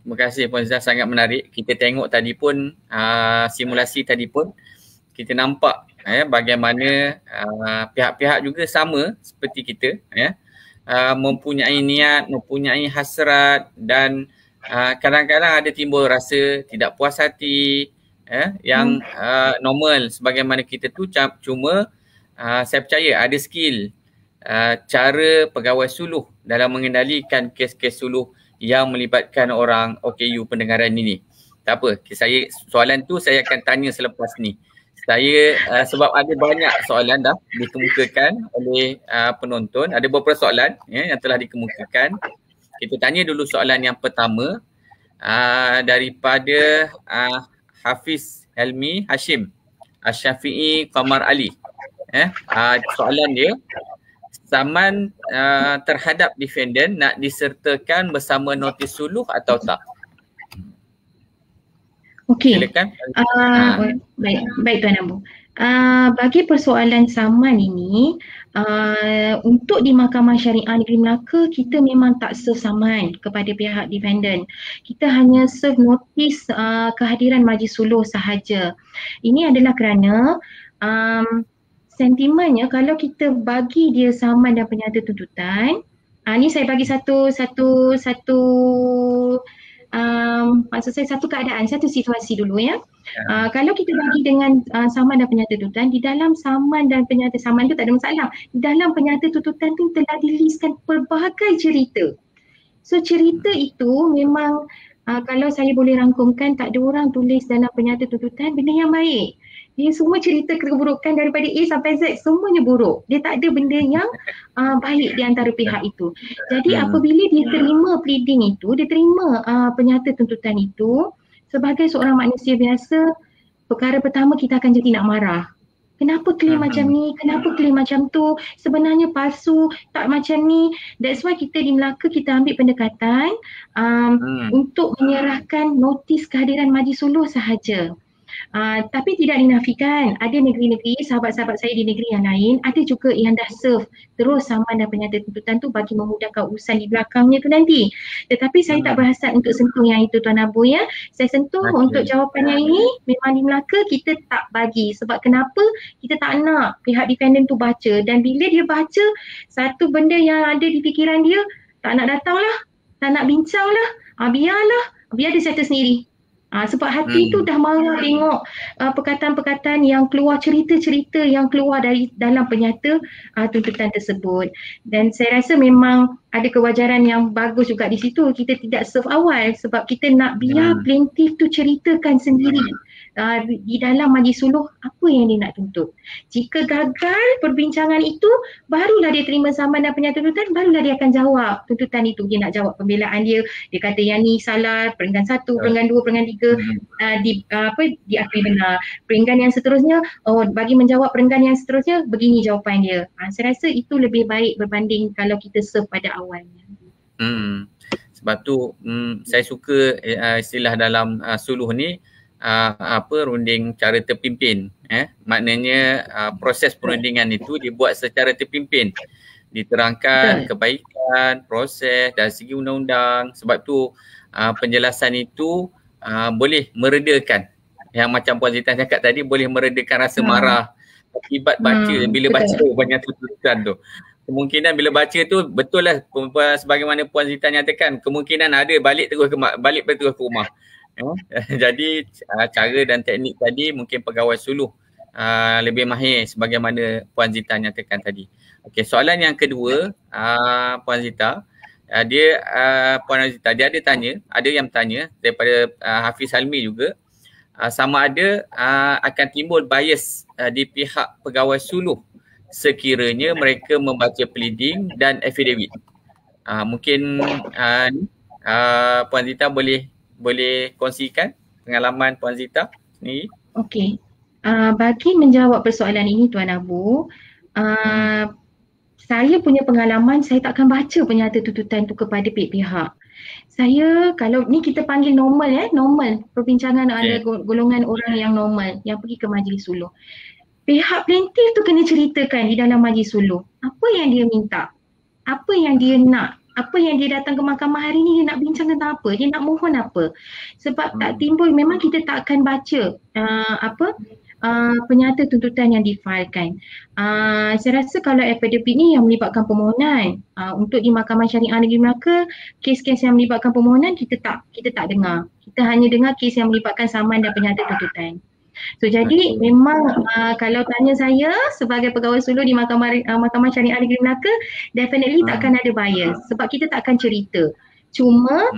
terima kasih Puan Zita, sangat menarik. Kita tengok tadi pun simulasi tadi pun kita nampak bagaimana pihak-pihak juga sama seperti kita mempunyai niat, mempunyai hasrat dan kadang-kadang ada timbul rasa tidak puas hati yang normal sebagaimana kita tu. Cuma saya percaya ada skill cara pegawai suluh dalam mengendalikan kes-kes suluh yang melibatkan orang OKU pendengaran ini. Tak apa, soalan tu saya akan tanya selepas ni. Sebab ada banyak soalan dah dikemukakan oleh penonton. Ada beberapa soalan yang telah dikemukakan. Kita tanya dulu soalan yang pertama daripada Hafiz Helmi Hashim Asyafi'i Qamar Ali. Soalan dia, saman terhadap defendant nak disertakan bersama notis suluh atau tak? Okey. Silakan. Baik Tuan Abu. Bagi persoalan saman ini, untuk di Mahkamah Syariah Negeri Melaka, kita memang tak serve saman kepada pihak defendant. Kita hanya serve notis kehadiran majlis suluh sahaja. Ini adalah kerana sentimennya kalau kita bagi dia saman dan penyata tuntutan, ni saya bagi satu maksud saya satu keadaan, satu situasi dulu ya. Kalau kita bagi dengan saman dan penyata tuntutan, di dalam saman dan penyata saman tu tak ada masalah. Di dalam penyata tuntutan tu telah dilistkan pelbagai cerita. So cerita itu memang kalau saya boleh rangkumkan, tak ada orang tulis dalam penyata tuntutan benda yang baik. Dia semua cerita keburukan daripada A sampai Z, semuanya buruk. Dia tak ada benda yang baik di antara pihak itu. Jadi apabila dia terima pleading itu, dia terima penyata tuntutan itu, sebagai seorang manusia biasa, perkara pertama kita akan jadi nak marah. Kenapa claim macam ni? Kenapa claim macam tu? Sebenarnya palsu, tak macam ni. That's why kita di Melaka kita ambil pendekatan untuk menyerahkan notis kehadiran majlis suluh sahaja. Tapi tidak dinafikan, ada negeri-negeri, sahabat-sahabat saya di negeri yang lain, ada juga yang dah serve terus saman dan penyata tuntutan tu bagi memudahkan urusan di belakangnya tu nanti. Tetapi saya tak berhasrat untuk sentuh yang itu Tuan Abu ya. Saya sentuh untuk jawapannya ini, memang di Melaka kita tak bagi. Sebab kenapa? Kita tak nak pihak defendant tu baca, dan bila dia baca satu benda yang ada di fikiran dia, tak nak datang lah, tak nak bincang lah, biar dia settle sendiri. Sebab hati tu dah marah tengok perkataan-perkataan yang keluar, cerita-cerita yang keluar dari dalam penyata tuntutan tersebut. Dan saya rasa memang ada kewajaran yang bagus juga di situ. Kita tidak serve awal sebab kita nak biar plaintiff tu ceritakan sendiri di dalam majlis suluh apa yang dia nak tuntut. Jika gagal perbincangan itu, barulah dia terima saman dan penyata tuntutan, barulah dia akan jawab tuntutan itu. Dia nak jawab pembelaan dia, dia kata yang ni salah, perenggan 1, perenggan 2, perenggan 3 diakui benar. Perenggan yang seterusnya, bagi menjawab perenggan yang seterusnya, begini jawapan dia. Saya rasa itu lebih baik berbanding kalau kita serve pada awalnya. Sebab tu saya suka istilah dalam suluh ni, runding cara terpimpin. Maknanya proses perundingan itu dibuat secara terpimpin, diterangkan kebaikan, proses dari segi undang-undang. Sebab tu penjelasan itu boleh meredakan, yang macam Puan Zita cakap tadi, boleh meredakan rasa marah akibat baca, bila baca banyak tuntutan tu. Kemungkinan bila baca tu, betul lah sebagaimana Puan Zita nyatakan, kemungkinan ada balik terus ke rumah. Jadi cara dan teknik tadi mungkin pegawai suluh lebih mahir sebagaimana Puan Zita nyatakan tadi. Okey, soalan yang kedua, Puan Zita, Puan Zita dia ada yang tanya daripada Hafiz Halmi juga, sama ada akan timbul bias di pihak pegawai suluh sekiranya mereka membaca pleading dan affidavit. Mungkin Puan Zita boleh kongsikan pengalaman Puan Zita ni. Okey. Bagi menjawab persoalan ini Tuan Abu, saya punya pengalaman, saya takkan baca penyata tuntutan tu kepada pihak-pihak. Saya, kalau ni kita panggil normal normal perbincangan ada golongan orang yang normal yang pergi ke majlis suluh. Pihak plaintiff tu kena ceritakan di dalam majlis suluh apa yang dia minta, apa yang dia nak, apa yang dia datang ke mahkamah hari ni, dia nak bincang tentang apa, dia nak mohon apa. Sebab tak timbul, memang kita tak akan baca penyata tuntutan yang difailkan. Saya rasa kalau affidavit ni yang melibatkan permohonan, untuk di Mahkamah Syariah Negeri Melaka, kes-kes yang melibatkan permohonan kita tak dengar. Kita hanya dengar kes yang melibatkan saman dan penyata tuntutan. So jadi memang kalau tanya saya sebagai pegawai suluh di Mahkamah Syariah Negeri Melaka, definitely takkan ada bias sebab kita takkan cerita Cuma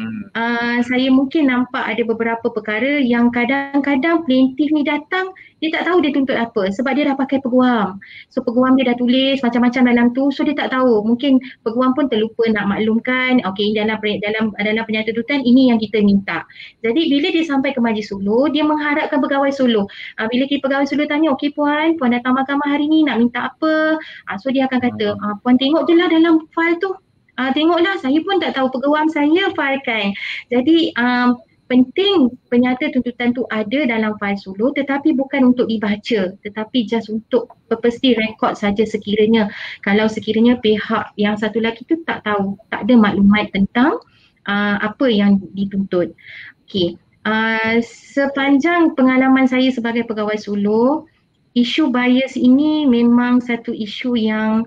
saya mungkin nampak ada beberapa perkara yang kadang-kadang plaintiff ni datang, dia tak tahu dia tuntut apa sebab dia dah pakai peguam. So peguam dia dah tulis macam-macam dalam tu, so dia tak tahu. Mungkin peguam pun terlupa nak maklumkan, okey dalam pernyataan tuntutan ini yang kita minta. Jadi bila dia sampai ke majlis suluh, dia mengharapkan pegawai suluh. Bila pegawai suluh tanya, okey puan datang mahkamah hari ni nak minta apa? So dia akan kata, puan tengok je lah dalam file tu. Tengoklah, saya pun tak tahu, peguam saya filekan. Jadi penting penyata tuntutan tu ada dalam fail suluh tetapi bukan untuk dibaca, tetapi just untuk purposely record saja sekiranya kalau sekiranya pihak yang satu lagi tu tak tahu, tak ada maklumat tentang apa yang dituntut. Okey. Sepanjang pengalaman saya sebagai pegawai suluh, isu bias ini memang satu isu yang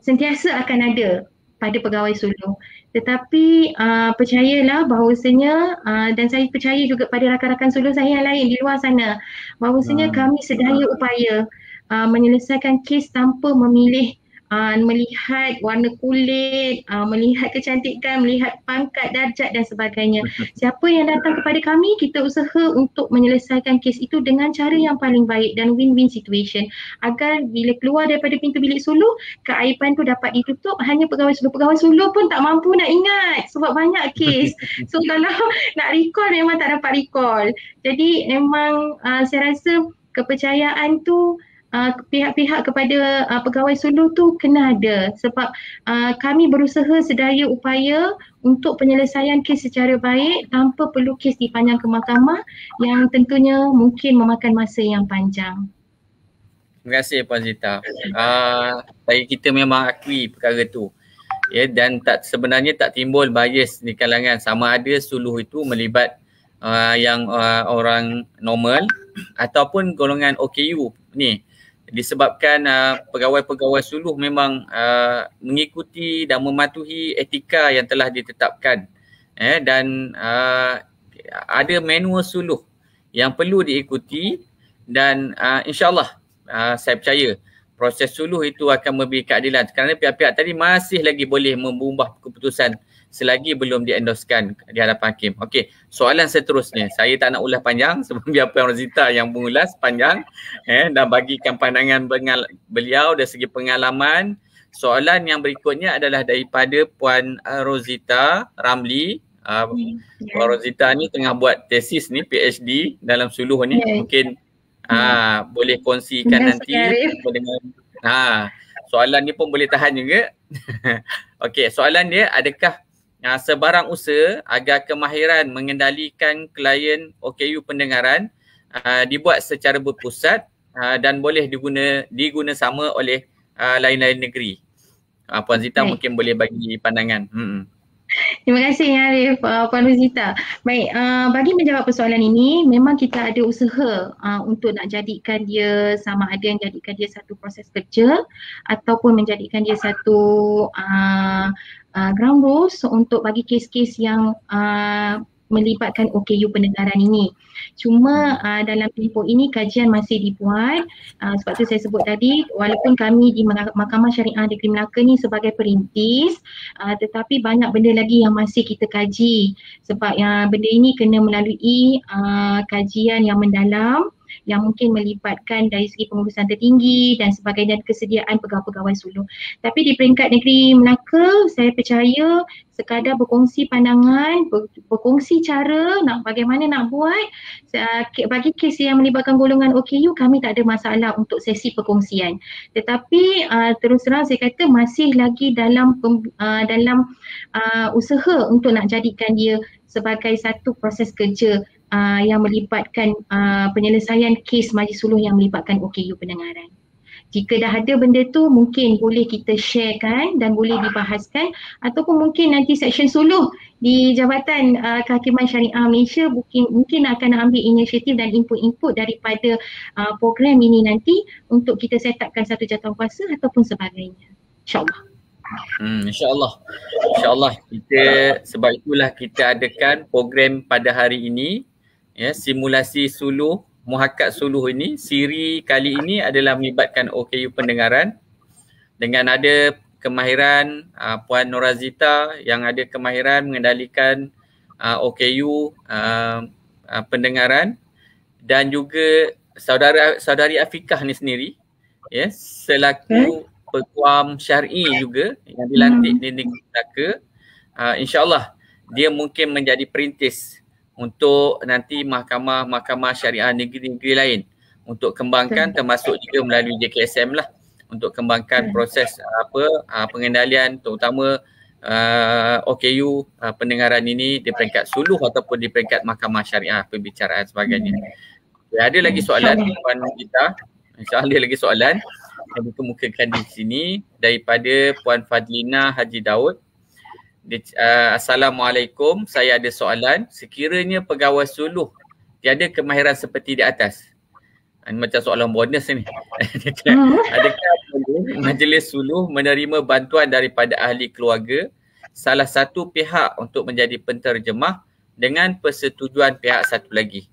sentiasa akan ada pada pegawai suluh. Tetapi percayalah bahawasanya dan saya percaya juga pada rakan-rakan suluh saya yang lain di luar sana, bahawasanya kami sedaya upaya menyelesaikan kes tanpa memilih melihat warna kulit, melihat kecantikan, melihat pangkat, darjat dan sebagainya. Siapa yang datang kepada kami, kita usaha untuk menyelesaikan kes itu dengan cara yang paling baik dan win-win situation agar bila keluar daripada pintu bilik suluh, keaiban tu dapat ditutup. Hanya pegawai suluh pun tak mampu nak ingat sebab banyak kes. So kalau nak recall memang tak dapat recall. Jadi memang saya rasa kepercayaan tu pihak-pihak kepada pegawai suluh tu kena ada sebab kami berusaha sedaya upaya untuk penyelesaian kes secara baik tanpa perlu kes dipandang ke mahkamah yang tentunya mungkin memakan masa yang panjang. Terima kasih Puan Zita. Kita memang akui perkara tu. Ya, dan sebenarnya tak timbul bias di kalangan, sama ada suluh itu melibat yang orang normal ataupun golongan OKU ni. Disebabkan pegawai-pegawai suluh memang mengikuti dan mematuhi etika yang telah ditetapkan dan ada manual suluh yang perlu diikuti dan insyaAllah saya percaya proses suluh itu akan memberi keadilan kerana pihak-pihak tadi masih lagi boleh mengubah keputusan selagi belum diendoskan di hadapan hakim. Okey, soalan seterusnya. Saya tak nak ulas panjang sebab biar Puan Rozita yang mengulas panjang dan bagikan pandangan beliau dari segi pengalaman. Soalan yang berikutnya adalah daripada Puan Rozita Ramli. Puan Rozita ni tengah buat tesis ni, PhD dalam suluh ni. Mungkin boleh kongsikan nanti dengan soalan ni pun boleh tahan juga. Okey, soalan dia, adakah sebarang usaha agar kemahiran mengendalikan klien OKU pendengaran dibuat secara berpusat dan boleh diguna sama oleh lain-lain negeri? Puan Zita mungkin boleh bagi pandangan. Terima kasih Arif, Puan Rozita. Baik, bagi menjawab persoalan ini, memang kita ada usaha untuk nak jadikan dia sama ada yang jadikan dia satu proses kerja ataupun menjadikan dia satu ground rules untuk bagi kes-kes yang melibatkan OKU pendengaran ini. Cuma dalam tempoh ini kajian masih dibuat, sebab tu saya sebut tadi walaupun kami di Mahkamah Syariah Negeri Melaka ni sebagai perintis, tetapi banyak benda lagi yang masih kita kaji sebab benda ini kena melalui kajian yang mendalam yang mungkin melibatkan dari segi pengurusan tertinggi dan sebagainya, kesediaan pegawai-pegawai suluh. Tapi di peringkat negeri Melaka, saya percaya sekadar berkongsi pandangan, berkongsi cara bagaimana nak buat. Bagi kes yang melibatkan golongan OKU, kami tak ada masalah untuk sesi perkongsian. Tetapi terus terang saya kata masih lagi dalam usaha untuk nak jadikan dia sebagai satu proses kerja yang melibatkan penyelesaian kes majlis suluh yang melibatkan OKU pendengaran. Jika dah ada benda tu mungkin boleh kita sharekan dan boleh dibahaskan ataupun mungkin nanti seksyen suluh di Jabatan Kehakiman Syariah Malaysia mungkin akan ambil inisiatif dan input-input daripada program ini nanti untuk kita set upkan satu jawatankuasa ataupun sebagainya. InsyaAllah. InsyaAllah kita sebab itulah kita adakan program pada hari ini, simulasi suluh, muhakkat suluh ini. Siri kali ini adalah melibatkan OKU pendengaran dengan ada kemahiran Puan Norazita yang ada kemahiran mengendalikan OKU pendengaran, dan juga saudari Afikah ni sendiri selaku Peguam Syar'i juga yang dilantik di Negeri Melaka. InsyaAllah dia mungkin menjadi perintis untuk nanti mahkamah syariah negeri-negeri lain untuk kembangkan, termasuk juga melalui JKSM lah, untuk kembangkan proses pengendalian terutama OKU pendengaran ini di peringkat suluh ataupun di peringkat mahkamah syariah pembicaraan sebagainya. Ada lagi soalan Puan Gita? InsyaAllah ada lagi soalan yang dikemukakan di sini daripada Puan Fadlina Haji Daud. Assalamualaikum, saya ada soalan. Sekiranya pegawai suluh tiada kemahiran seperti di atas, ini macam soalan bonus ni. Adakah majlis suluh menerima bantuan daripada ahli keluarga salah satu pihak untuk menjadi penterjemah dengan persetujuan pihak satu lagi?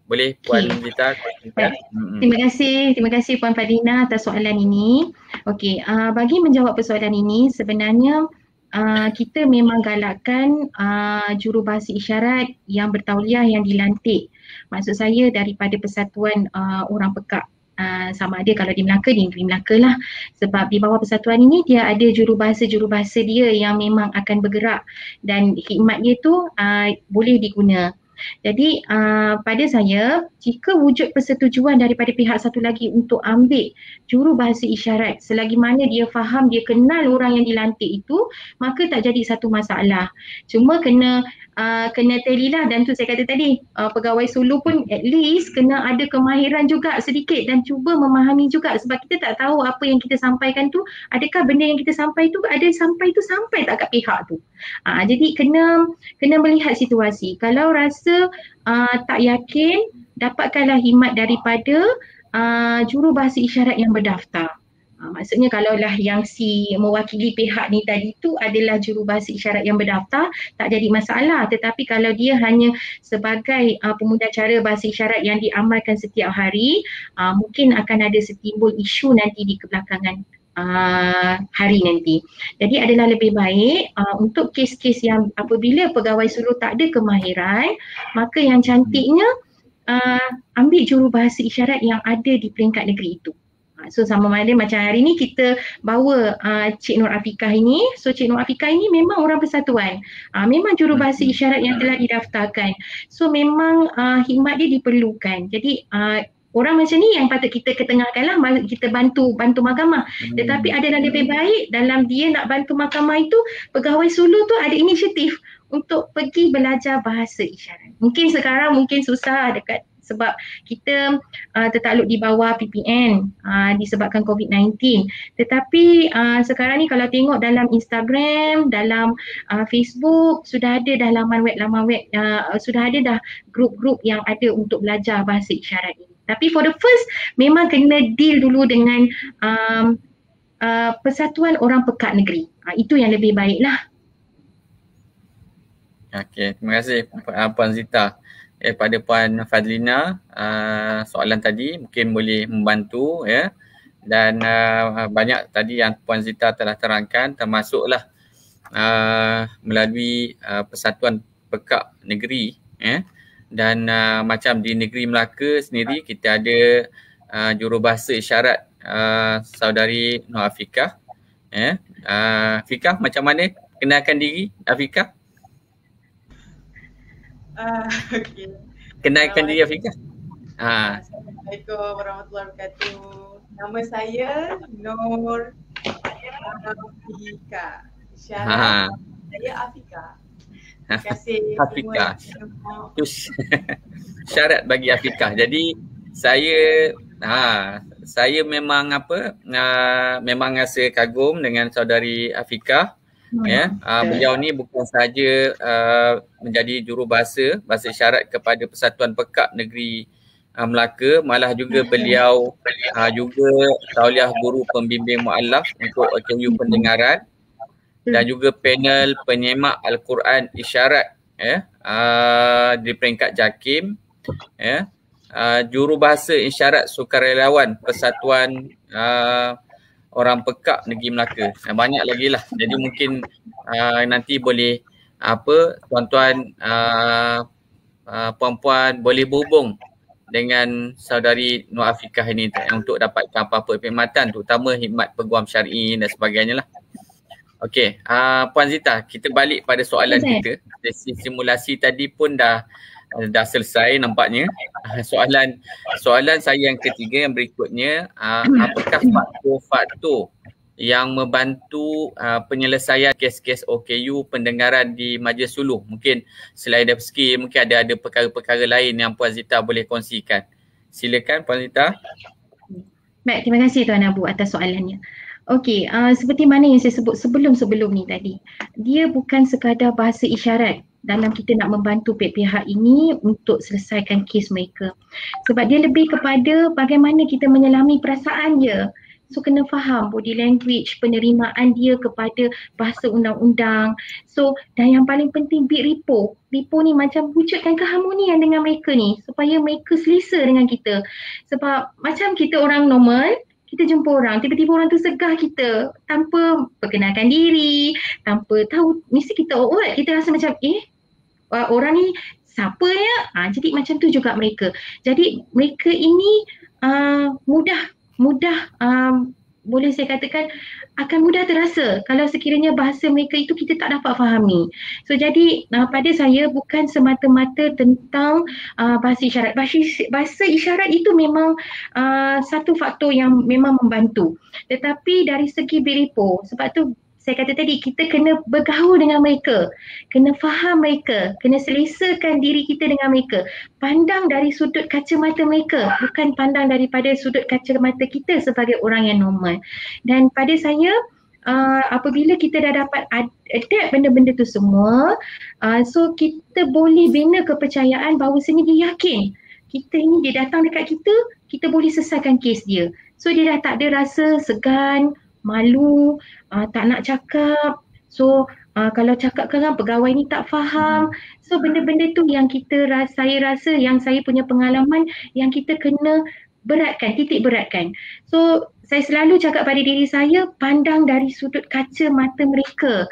Boleh Puan Gita? Terima kasih Puan Fadlina atas soalan ini. Okey, bagi menjawab persoalan ini, sebenarnya kita memang galakkan jurubahasa isyarat yang bertauliah yang dilantik. Maksud saya daripada Persatuan Orang Pekak, sama ada kalau di Melaka, di Negeri Melaka lah. Sebab di bawah persatuan ini dia ada jurubahasa dia yang memang akan bergerak dan khidmat dia tu boleh diguna. Jadi pada saya, jika wujud persetujuan daripada pihak satu lagi untuk ambil jurubahasa isyarat, selagi mana dia faham, dia kenal orang yang dilantik itu, maka tak jadi satu masalah. Cuma kena telilah, dan tu saya kata tadi, pegawai suluh pun at least kena ada kemahiran juga sedikit dan cuba memahami juga, sebab kita tak tahu apa yang kita sampaikan tu, adakah benda yang kita sampai tu sampai tak kat pihak tu. Jadi kena melihat situasi. Kalau rasa tak yakin, dapatkanlah khidmat daripada jurubahasa isyarat yang berdaftar. Maksudnya kalaulah yang si mewakili pihak ni tadi tu adalah jurubahasa isyarat yang berdaftar, tak jadi masalah. Tetapi kalau dia hanya sebagai pemudacara bahasa isyarat yang diamalkan setiap hari, mungkin akan ada setimbul isu nanti di kebelakangan hari nanti. Jadi adalah lebih baik untuk kes-kes yang apabila pegawai suluh tak ada kemahiran, maka yang cantiknya ambil jurubahasa isyarat yang ada di peringkat negeri itu. So sama ada macam hari ni kita bawa Cik Nur Afikah ini. So Cik Nur Afikah ini memang orang persatuan, memang jurubahasa isyarat yang telah didaftarkan. So memang khidmat dia diperlukan. Jadi orang macam ni yang patut kita ketengahkan lah, kita bantu mahkamah. Tetapi adalah lebih baik dalam dia nak bantu mahkamah itu, pegawai suluh tu ada inisiatif untuk pergi belajar bahasa isyarat. Mungkin sekarang mungkin susah dekat sebab kita tertakluk di bawah PPN disebabkan COVID-19. Tetapi sekarang ni kalau tengok dalam Instagram, dalam Facebook, sudah ada dah laman web, sudah ada dah grup-grup yang ada untuk belajar bahasa isyarat ini. Tapi for the first, memang kena deal dulu dengan Persatuan Orang Pekak Negeri. Itu yang lebih baik lah. Okey, terima kasih Puan Zita. Pada Puan Fadlina, soalan tadi mungkin boleh membantu ya. Dan banyak tadi yang Puan Zita telah terangkan, termasuklah melalui Persatuan Pekak Negeri ya. Dan macam di Negeri Melaka sendiri kita ada jurubahasa isyarat saudari Nur Afikah ya. Afikah, macam mana kenalkan diri Afikah? Okay. Kenalkan diri Afikah. Assalamualaikum warahmatullahi wabarakatuh. Nama saya Nur Afikah. Isyarat saya Afikah. Terima kasih. Afikah. Itu syarat bagi Afikah. Jadi saya memang memang rasa kagum dengan saudari Afikah. Ya, beliau ni bukan sahaja menjadi jurubahasa bahasa isyarat kepada Persatuan Pekak Negeri Melaka, malah juga beliau juga tauliah guru pembimbing muallaf untuk OKU pendengaran dan juga panel penyemak Al-Quran isyarat ya, di peringkat JAKIM ya, jurubahasa isyarat sukarelawan Persatuan orang Pekak Negeri Melaka. Banyak lagi lah. Jadi mungkin nanti boleh tuan-tuan puan-puan boleh berhubung dengan saudari Nur Afiqah ini untuk dapatkan apa-apa perkhidmatan, terutama khidmat peguam syar'i dan sebagainya lah. Okey, Puan Zita, kita balik pada soalan kita. Sesi simulasi tadi pun dah selesai nampaknya. Soalan saya yang ketiga yang berikutnya, apakah faktor-faktor yang membantu penyelesaian kes-kes OKU pendengaran di Majlis Suluh? Mungkin selain dari skill, mungkin ada perkara-perkara lain yang Puan Zita boleh kongsikan. Silakan Puan Zita. Baik, terima kasih Tuan Abu atas soalannya. Okey, seperti mana yang saya sebut sebelum ni tadi, dia bukan sekadar bahasa isyarat dalam kita nak membantu pihak-pihak ini untuk selesaikan kes mereka. Sebab dia lebih kepada bagaimana kita menyelami perasaan dia. So kena faham body language, penerimaan dia kepada bahasa undang-undang. So dan yang paling penting bid repo. Repo ni macam wujudkan keharmonian dengan mereka ni supaya mereka selesa dengan kita. Sebab macam kita orang normal, kita jumpa orang, tiba-tiba orang tu segah kita tanpa perkenalkan diri, tanpa tahu, mesti kita awkward. Kita rasa macam orang ni siapa ya? Jadi macam tu juga mereka. Jadi mereka ini mudah boleh saya katakan akan mudah terasa kalau sekiranya bahasa mereka itu kita tak dapat fahami. So jadi pada saya bukan semata-mata tentang bahasa isyarat. Bahasa isyarat itu memang satu faktor yang memang membantu. Tetapi dari segi biripo, sebab tu saya kata tadi, kita kena bergaul dengan mereka, kena faham mereka, kena selesakan diri kita dengan mereka. Pandang dari sudut kacamata mereka, bukan pandang daripada sudut kacamata kita sebagai orang yang normal. Dan pada saya, apabila kita dah dapat adapt benda-benda tu semua, so kita boleh bina kepercayaan bahawasanya dia yakin kita ini, dia datang dekat kita, kita boleh selesaikan kes dia. So dia dah tak ada rasa segan, malu, tak nak cakap. So kalau cakap kan pegawai ni tak faham. So benda-benda tu yang saya rasa yang saya punya pengalaman yang kita kena beratkan, titik beratkan. So saya selalu cakap pada diri saya, pandang dari sudut kaca mata mereka.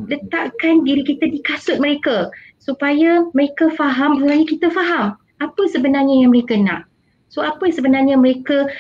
Letakkan diri kita di kasut mereka supaya mereka faham, supaya kita faham apa sebenarnya yang mereka nak. So apa sebenarnya mereka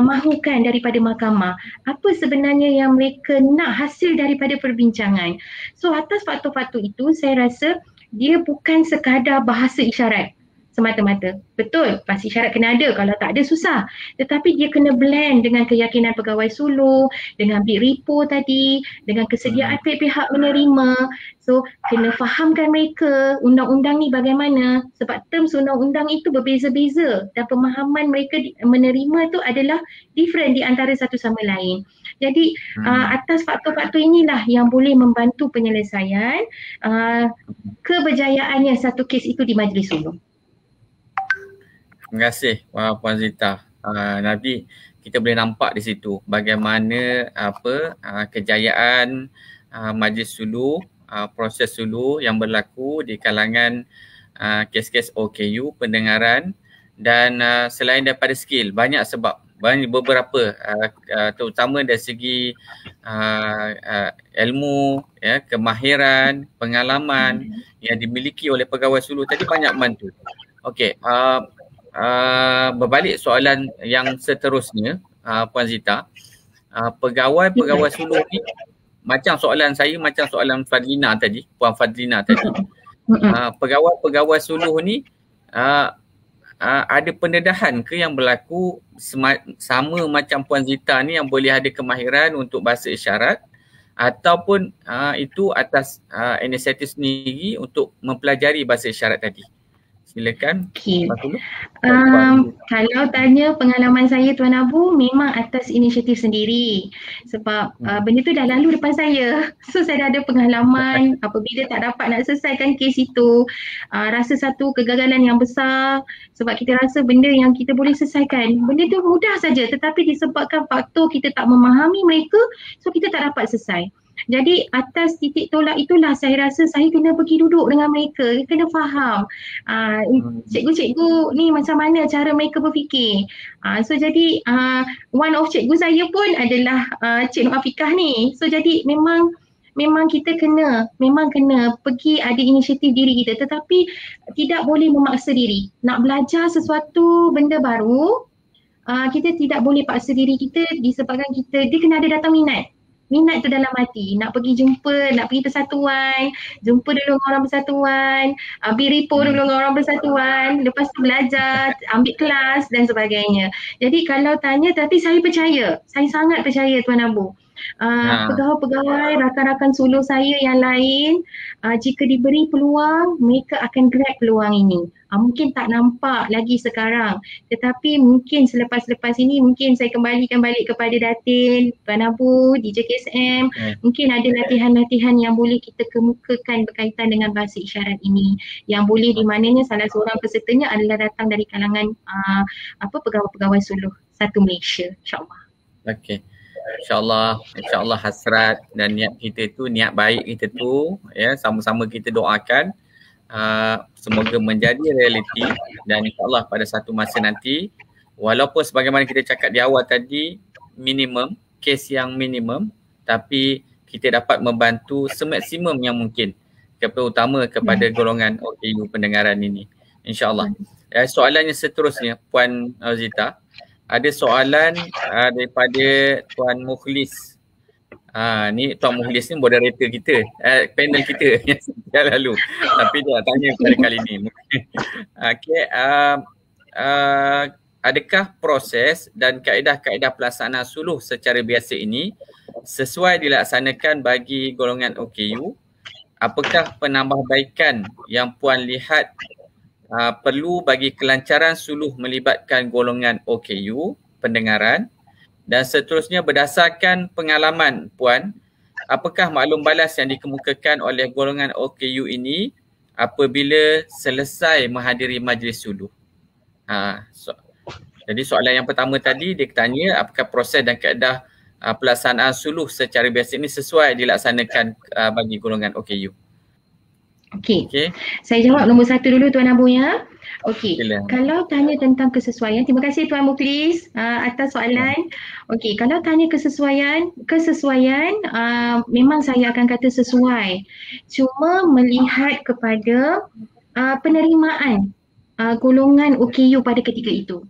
mahukan daripada mahkamah? Apa sebenarnya yang mereka nak hasil daripada perbincangan? So atas faktor-faktor itu saya rasa dia bukan sekadar bahasa isyarat semata-mata. Betul, bahasa isyarat kena ada, kalau tak ada susah. Tetapi dia kena blend dengan keyakinan pegawai suluh, dengan bid repo tadi, dengan kesediaan pihak menerima. So kena fahamkan mereka undang-undang ni bagaimana, sebab terms undang-undang itu berbeza-beza dan pemahaman mereka menerima tu adalah different di antara satu sama lain. Jadi atas faktor-faktor inilah yang boleh membantu penyelesaian keberjayaannya satu kes itu di Majlis Suluh. Terima kasih Puan Zita. Nanti kita boleh nampak di situ bagaimana kejayaan Majlis Suluh, proses suluh yang berlaku di kalangan kes-kes OKU pendengaran. Dan selain daripada skill, banyak sebab, beberapa terutama dari segi ilmu, kemahiran, pengalaman yang dimiliki oleh pegawai suluh tadi banyak membantu. Okey, berbalik soalan yang seterusnya, Puan Zita, pegawai suluh ni macam soalan saya, macam soalan Fadlina tadi, Puan Fadlina tadi. Pegawai suluh ni ada pendedahan ke yang berlaku sama macam Puan Zita ni yang boleh ada kemahiran untuk bahasa isyarat, ataupun itu atas inisiatif sendiri untuk mempelajari bahasa isyarat tadi? Silakan. Okay. Kalau tanya pengalaman saya Tuan Abu, memang atas inisiatif sendiri. Sebab benda tu dah lalu depan saya. So saya dah ada pengalaman apabila tak dapat nak selesaikan kes itu. Rasa satu kegagalan yang besar sebab kita rasa benda yang kita boleh selesaikan, benda tu mudah saja, tetapi disebabkan faktor kita tak memahami mereka, so kita tak dapat selesai. Jadi atas titik tolak itulah saya rasa saya kena pergi duduk dengan mereka, kena faham cikgu-cikgu ni macam mana cara mereka berfikir. So jadi one of cikgu saya pun adalah Cik Nur Afiqah ni. So jadi memang kita kena pergi ada inisiatif diri kita, tetapi tidak boleh memaksa diri. Nak belajar sesuatu benda baru, kita tidak boleh paksa diri kita disebabkan dia kena ada datang minat. Minat tu dalam hati, nak pergi jumpa, nak pergi persatuan, jumpa dulu dengan orang persatuan, ambil repo dulu dengan orang persatuan, lepas tu belajar, ambil kelas dan sebagainya. Jadi kalau tanya, tapi saya sangat percaya Tuan Abu. Pegawai-pegawai, rakan-rakan suluh saya yang lain, jika diberi peluang, mereka akan grab peluang ini. Mungkin tak nampak lagi sekarang, tetapi mungkin selepas-lepas ini mungkin saya kembalikan balik kepada Datin, Tuan Abu, DJ KSM, mungkin ada latihan-latihan yang boleh kita kemukakan berkaitan dengan bahasa isyarat ini, yang boleh di mananya salah seorang pesertanya adalah datang dari kalangan pegawai-pegawai suluh satu Malaysia, insyaAllah. Okey. InsyaAllah hasrat dan niat kita tu, niat baik kita tu, ya, sama-sama kita doakan semoga menjadi realiti, dan insyaAllah pada satu masa nanti, walaupun sebagaimana kita cakap di awal tadi, minimum, kes yang minimum, tapi kita dapat membantu semaksimum yang mungkin, terutama kepada golongan OKU pendengaran ini, insyaAllah. Soalannya seterusnya Puan Zita, ada soalan daripada Tuan Mukhlis. Ni Tuan Mukhlis ni moderator kita, panel kita yang lalu. Tapi dia tanya pada kali ni. Okay, adakah proses dan kaedah-kaedah pelaksanaan suluh secara biasa ini sesuai dilaksanakan bagi golongan OKU? Apakah penambahbaikan yang Puan lihat perlu bagi kelancaran suluh melibatkan golongan OKU pendengaran? Dan seterusnya, berdasarkan pengalaman Puan, apakah maklum balas yang dikemukakan oleh golongan OKU ini apabila selesai menghadiri majlis suluh? Jadi soalan yang pertama tadi dia tanya apakah proses dan kaedah pelaksanaan suluh secara biasa ini sesuai dilaksanakan bagi golongan OKU. Okey. Saya jawab nombor 1 dulu Tuan Abu ya. Okey. Kalau tanya tentang kesesuaian, terima kasih Tuan Mukhlis atas soalan. Okey, kalau tanya kesesuaian memang saya akan kata sesuai. Cuma melihat kepada penerimaan golongan OKU pada ketika itu.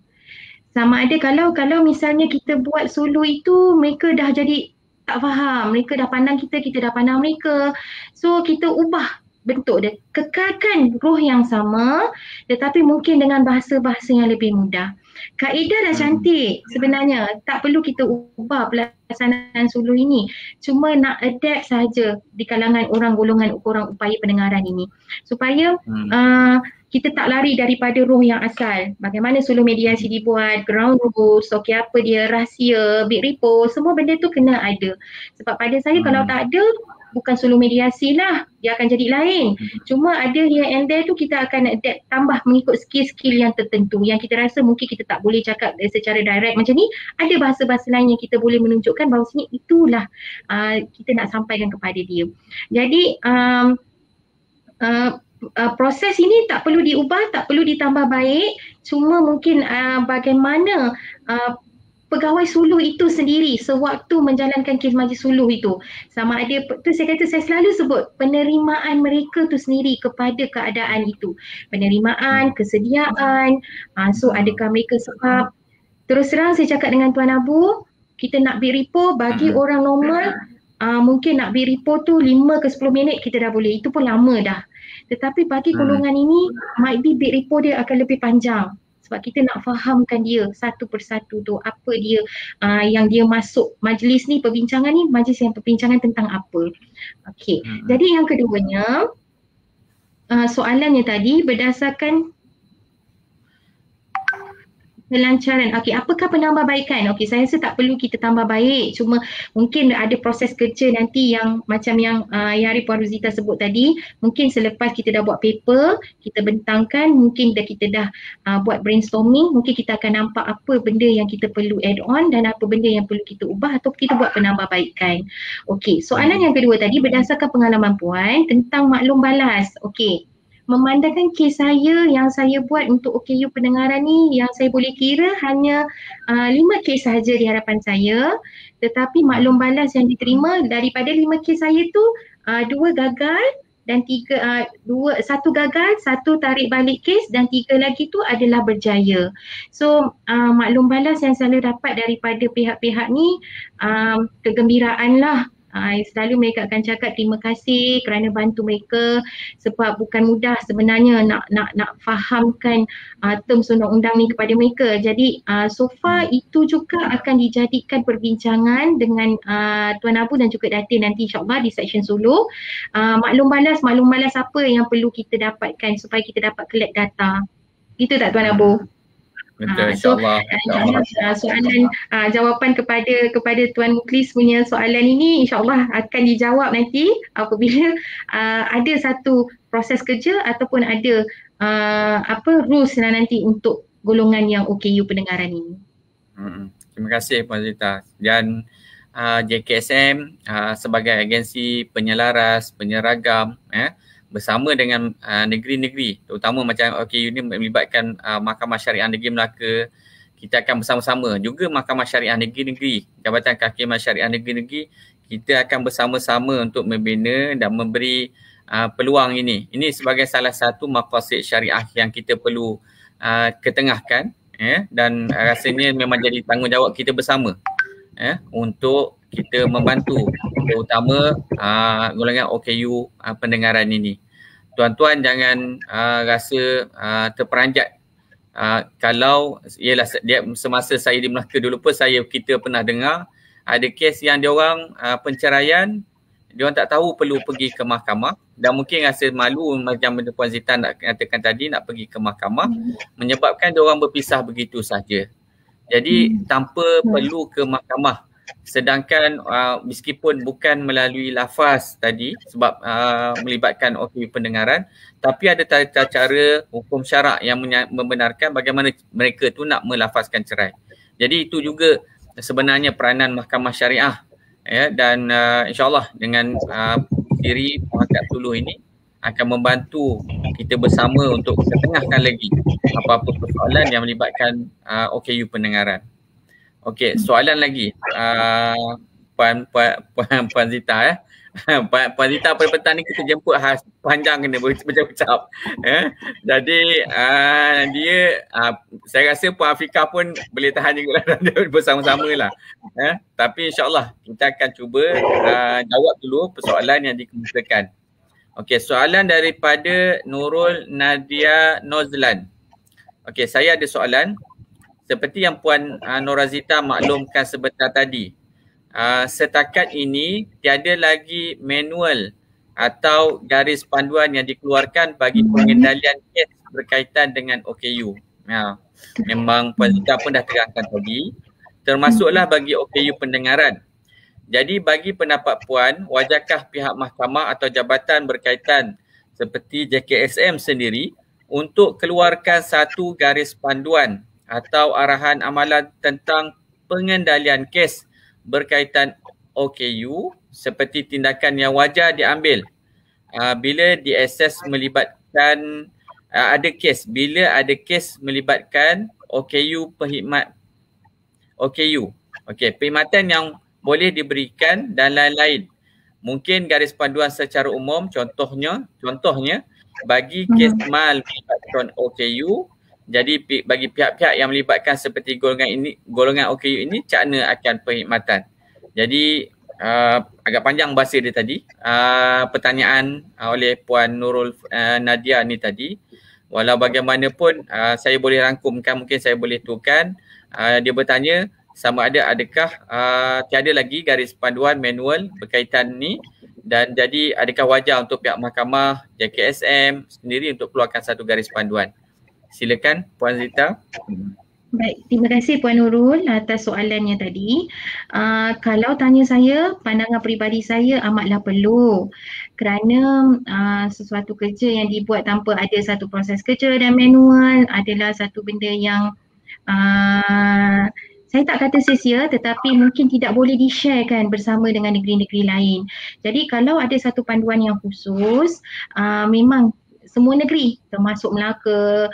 Sama ada kalau misalnya kita buat suluh itu mereka dah jadi tak faham, mereka dah pandang kita dah pandang mereka. So kita ubah bentuk dia, kekalkan roh yang sama tetapi mungkin dengan bahasa-bahasa yang lebih mudah. Kaedah dah cantik sebenarnya, tak perlu kita ubah pelaksanaan suluh ini, cuma nak adapt saja di kalangan golongan upaya pendengaran ini supaya kita tak lari daripada roh yang asal. Bagaimana suluh mediasi dibuat, ground rules, apa dia, rahsia, big repo, semua benda tu kena ada. Sebab pada saya kalau tak ada, bukan suluh mediasi lah, dia akan jadi lain. Cuma ada here and there tu kita akan adapt, tambah mengikut skill-skill yang tertentu yang kita rasa mungkin kita tak boleh cakap secara direct macam ni. Ada bahasa-bahasa lain yang kita boleh menunjukkan bahawa sini itulah kita nak sampaikan kepada dia. Jadi proses ini tak perlu diubah, tak perlu ditambah baik, cuma mungkin bagaimana pegawai suluh itu sendiri sewaktu menjalankan kes majlis suluh itu, sama ada tu saya selalu sebut penerimaan mereka tu sendiri kepada keadaan itu, penerimaan, kesediaan. So adakah mereka sebab terus terang saya cakap dengan Tuan Abu, kita nak bid repo bagi orang normal mungkin nak bid repo tu 5 ke 10 minit kita dah boleh, itu pun lama dah. Tetapi bagi golongan ini might be bid repo dia akan lebih panjang. Sebab kita nak fahamkan dia satu persatu tu, apa dia yang dia masuk majlis ni, perbincangan ni, majlis yang perbincangan tentang apa. Okey. Jadi yang keduanya, soalannya tadi berdasarkan Kelancaran. Okey, apakah penambahbaikan? Okey, saya rasa tak perlu kita tambah baik. Cuma mungkin ada proses kerja nanti yang macam yang Arif Puan Rosita sebut tadi. Mungkin selepas kita dah buat paper, kita bentangkan, mungkin kita dah buat brainstorming, mungkin kita akan nampak apa benda yang kita perlu add on dan apa benda yang perlu kita ubah atau kita buat penambahbaikan. Okey, soalan yang kedua tadi berdasarkan pengalaman Puan tentang maklum balas. Okey. Memandangkan kes saya yang saya buat untuk OKU pendengaran ni, yang saya boleh kira hanya 5 kes sahaja di hadapan saya, tetapi maklum balas yang diterima daripada 5 kes saya tu 2 gagal dan 1 gagal, 1 tarik balik kes dan 3 lagi tu adalah berjaya. So maklum balas yang selalu dapat daripada pihak-pihak ni kegembiraan lah. Selalu mereka akan cakap terima kasih kerana bantu mereka, sebab bukan mudah sebenarnya nak fahamkan terms undang-undang ni kepada mereka. Jadi so far itu juga akan dijadikan perbincangan dengan Tuan Abu dan juga Datin nanti insyaAllah di section solo. Maklum balas apa yang perlu kita dapatkan supaya kita dapat collect data. Gitu tak Tuan Abu? Betul, insyaAllah. Soalan jawapan kepada Tuan Muklis punya soalan ini insyaAllah akan dijawab nanti apabila ada satu proses kerja ataupun ada rules nanti untuk golongan yang OKU pendengaran ini. Terima kasih Puan Zita. Dan JKSM sebagai agensi penyelaras, penyeragam bersama dengan negeri-negeri, terutama macam OKU ni melibatkan Mahkamah Syariah Negeri Melaka, kita akan bersama-sama juga Mahkamah Syariah Negeri-Negeri, Jabatan Kehakiman Syariah Negeri-Negeri, kita akan bersama-sama untuk membina dan memberi peluang ini. Ini sebagai salah satu maqasid syariah yang kita perlu ketengahkan, dan rasanya memang jadi tanggungjawab kita bersama untuk kita membantu terutama golongan OKU pendengaran ini. Tuan-tuan jangan rasa terperanjat. Kalau ialah semasa saya di Melaka dulu pun kita pernah dengar ada kes yang diorang penceraian, diorang tak tahu perlu pergi ke mahkamah dan mungkin rasa malu macam Puan Zita nak katakan tadi nak pergi ke mahkamah, menyebabkan diorang berpisah begitu saja. Jadi tanpa perlu ke mahkamah. Sedangkan meskipun bukan melalui lafaz tadi sebab melibatkan OKU pendengaran, tapi ada tata cara hukum syarak yang membenarkan bagaimana mereka tu nak melafazkan cerai. Jadi itu juga sebenarnya peranan Mahkamah Syariah, dan insyaAllah dengan diri Pangkat Suluh ini akan membantu kita bersama untuk ketengahkan lagi apa-apa persoalan yang melibatkan OKU pendengaran. Okey, soalan lagi. Puan Zita Puan Zita pada petang ni kita jemput panjang kena bercakap. Jadi dia saya rasa Puan Afiqah pun boleh tahan juga bersama-sama lah. Tapi insyaAllah kita akan cuba jawab dulu persoalan yang dikemukakan. Okey, soalan daripada Nurul Nadia Nozlan. Okey, saya ada soalan. Seperti yang Puan Norazita maklumkan sebentar tadi, setakat ini tiada lagi manual atau garis panduan yang dikeluarkan bagi pengendalian kes berkaitan dengan OKU. Memang Puan Zita pun dah terangkan tadi, termasuklah bagi OKU pendengaran. Jadi bagi pendapat Puan, wajarkah pihak mahkamah atau jabatan berkaitan seperti JKSM sendiri untuk keluarkan satu garis panduan atau arahan amalan tentang pengendalian kes berkaitan OKU seperti tindakan yang wajar diambil bila diakses melibatkan bila ada kes melibatkan OKU perkhidmat OKU. Okey, perkhidmatan yang boleh diberikan dan lain-lain. Mungkin garis panduan secara umum, contohnya bagi kes mal melibatkan OKU. Jadi bagi pihak-pihak yang melibatkan seperti golongan OKU ini, cakna akan perkhidmatan. Jadi agak panjang bahasa dia tadi. Pertanyaan oleh Puan Nurul Nadia ni tadi. Walau bagaimanapun saya boleh rangkumkan, mungkin saya boleh tukan. Dia bertanya sama adakah tiada lagi garis panduan manual berkaitan ni, dan jadi adakah wajar untuk pihak mahkamah JKSM sendiri untuk keluarkan satu garis panduan. Silakan Puan Zita. Baik, terima kasih Puan Nurul atas soalannya tadi. Kalau tanya saya, pandangan peribadi saya amatlah perlu, kerana sesuatu kerja yang dibuat tanpa ada satu proses kerja dan manual adalah satu benda yang saya tak kata sia-sia, tetapi mungkin tidak boleh di-sharekan bersama dengan negeri-negeri lain. Jadi kalau ada satu panduan yang khusus, memang semua negeri termasuk Melaka,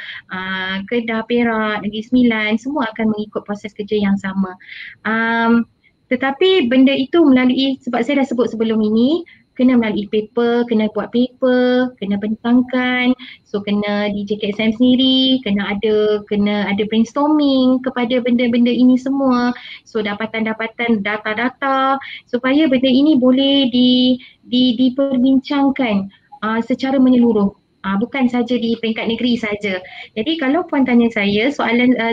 Kedah, Perak, Negeri Sembilan, semua akan mengikut proses kerja yang sama. Tetapi benda itu melalui, sebab saya dah sebut sebelum ini, kena melalui paper, kena buat paper, kena bentangkan, so kena di JKSM sendiri, kena ada brainstorming kepada benda-benda ini semua, so dapatan-dapatan data-data supaya benda ini boleh diperbincangkan secara menyeluruh. Bukan saja di peringkat negeri saja. Jadi kalau puan tanya saya,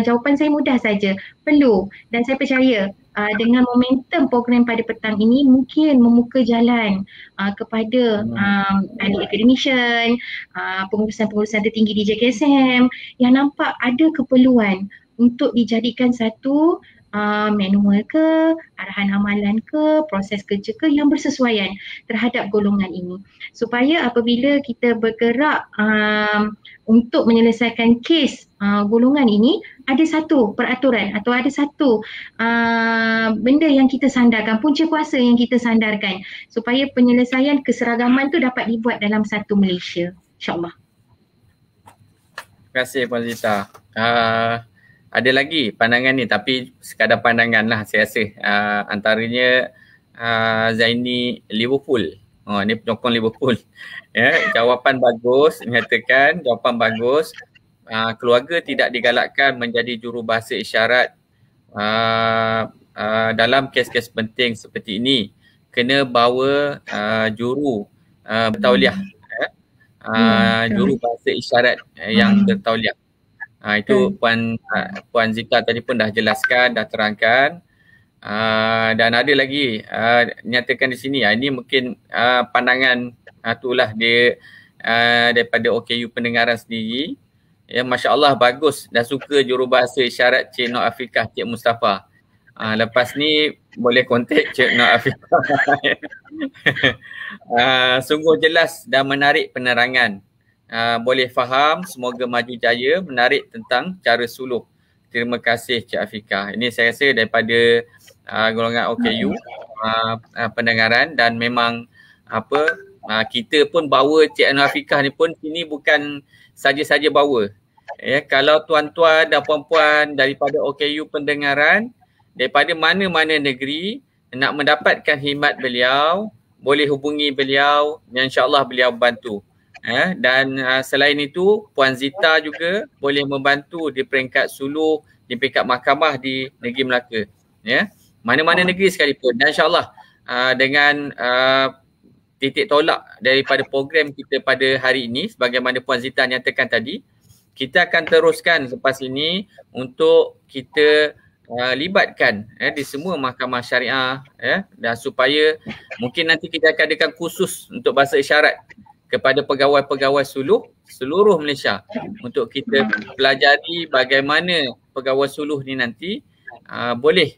jawapan saya mudah saja, perlu, dan saya percaya dengan momentum program pada petang ini mungkin membuka jalan kepada ahli academician, pengurusan-pengurusan tertinggi di JKSM yang nampak ada keperluan untuk dijadikan satu manual ke, arahan amalan ke, proses kerja ke yang bersesuaian terhadap golongan ini. Supaya apabila kita bergerak untuk menyelesaikan kes golongan ini, ada satu peraturan atau ada satu benda yang kita sandarkan, punca kuasa yang kita sandarkan supaya penyelesaian keseragaman tu dapat dibuat dalam satu Malaysia. InsyaAllah. Terima kasih Puan Zita. Ada lagi pandangan ni, tapi sekadar pandangan lah saya rasa. Antaranya Zaini Liverpool. Ni penyokong Liverpool. Jawapan bagus, menyatakan jawapan bagus. Keluarga tidak digalakkan menjadi jurubahasa isyarat dalam kes-kes penting seperti ini. Kena bawa juru bertauliah. Juru bahasa isyarat yang bertauliah. Itu Puan Zita tadi pun dah jelaskan, dah terangkan. Dan ada lagi nyatakan di sini, ini mungkin pandangan itulah dia daripada OKU pendengaran sendiri. Ya, Masya Allah bagus, dah suka jurubahasa isyarat Cik Nur Afiqah, Cik Mustafa. Lepas ni boleh kontak Cik Nur Afiqah. Sungguh jelas dan menarik penerangan. Boleh faham, semoga maju jaya, menarik tentang cara suluh. Terima kasih Cik Afiqah. Ini saya rasa daripada golongan OKU pendengaran, dan memang kita pun bawa Cik Nur Afiqah ni pun sini bukan saja-saja bawa. Kalau tuan-tuan dan puan-puan daripada OKU pendengaran daripada mana-mana negeri nak mendapatkan khidmat beliau, boleh hubungi beliau, insya-Allah beliau bantu. Dan selain itu, Puan Zita juga boleh membantu di peringkat suluh, di peringkat mahkamah di negeri Melaka. Mana-mana negeri sekalipun. Dan insyaAllah dengan titik tolak daripada program kita pada hari ini, sebagaimana Puan Zita nyatakan tadi, kita akan teruskan lepas ini untuk kita libatkan di semua mahkamah syariah, dan supaya mungkin nanti kita akan adakan khusus untuk bahasa isyarat kepada pegawai-pegawai suluh seluruh Malaysia untuk kita pelajari bagaimana pegawai suluh ni nanti boleh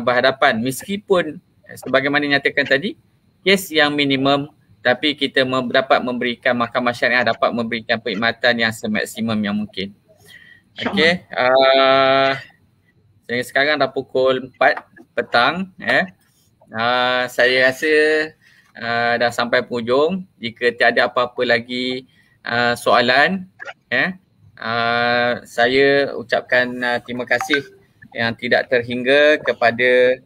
berhadapan, meskipun sebagaimana nyatakan tadi kes yang minimum, tapi kita dapat memberikan, mahkamah syariah dapat memberikan perkhidmatan yang semaksimum yang mungkin. Okey, sekarang dah pukul 4 petang. Saya rasa dah sampai penghujung. Jika tiada apa-apa lagi soalan, saya ucapkan terima kasih yang tidak terhingga kepada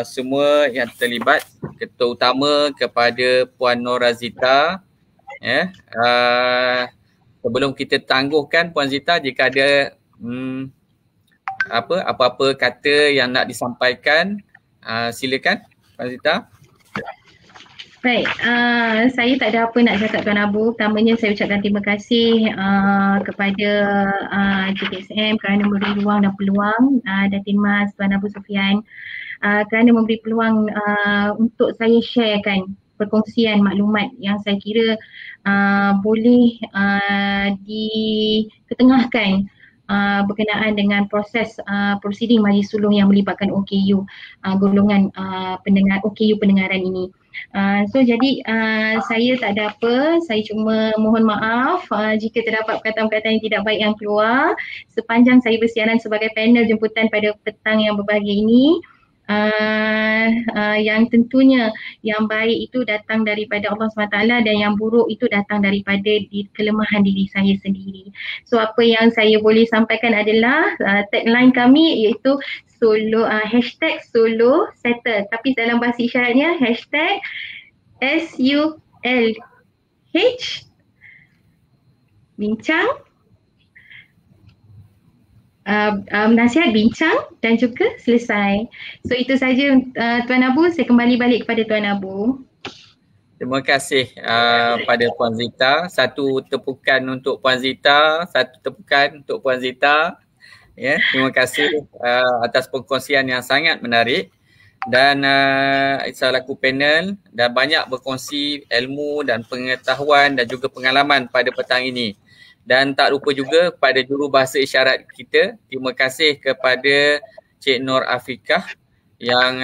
semua yang terlibat, terutama kepada Puan Nur Zita. Sebelum kita tangguhkan Puan Zita, jika ada apa-apa kata yang nak disampaikan, silakan Puan Zita. Baik, saya tak ada apa nak cakap Tuan Abu. Pertamanya saya ucapkan terima kasih kepada JKSM kerana memberi ruang dan peluang, dan terima kasih Tuan Abu Sufian kerana memberi peluang untuk saya sharekan perkongsian maklumat yang saya kira boleh diketengahkan berkenaan dengan proses proceeding majlis suluh yang melibatkan OKU, golongan pendengar OKU pendengaran ini. So jadi saya tak ada apa, saya cuma mohon maaf jika terdapat perkataan-perkataan yang tidak baik yang keluar sepanjang saya bersiaran sebagai panel jemputan pada petang yang berbahagia ini. Yang tentunya yang baik itu datang daripada Allah SWT dan yang buruk itu datang daripada kelemahan diri saya sendiri. So apa yang saya boleh sampaikan adalah tagline kami iaitu hashtag solo settle, tapi dalam bahasa isyaratnya hashtag SULH bincang, nasihat bincang dan juga selesai. So itu saja Tuan Abu, saya kembali balik kepada Tuan Abu. Terima kasih pada Puan Zita. Satu tepukan untuk Puan Zita, satu tepukan untuk Puan Zita. Ya, terima kasih atas perkongsian yang sangat menarik dan selaku panel dan banyak berkongsi ilmu dan pengetahuan dan juga pengalaman pada petang ini. Dan tak lupa juga kepada juru bahasa isyarat kita, terima kasih kepada Cik Nur Afikah yang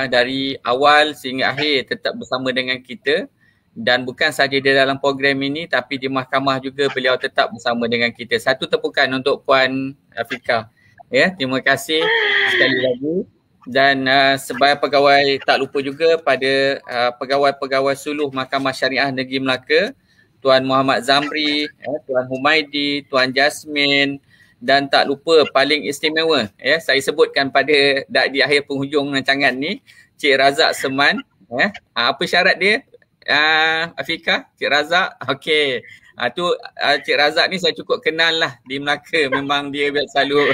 dari awal sehingga akhir tetap bersama dengan kita, dan bukan sahaja di dalam program ini tapi di mahkamah juga beliau tetap bersama dengan kita. Satu tepukan untuk Puan Afikah. Ya, terima kasih sekali lagi. Dan sebagai pegawai, tak lupa juga pada pegawai-pegawai suluh Mahkamah Syariah Negeri Melaka, Tuan Muhammad Zamri, Tuan Humaidi, Tuan Jasmine, dan tak lupa paling istimewa, saya sebutkan pada di akhir penghujung rancangan ni, Cik Razak Seman. Apa syarat dia? Afikah, Cik Razak? Okey. Tu Cik Razak ni saya cukup kenal lah di Melaka, memang dia selalu.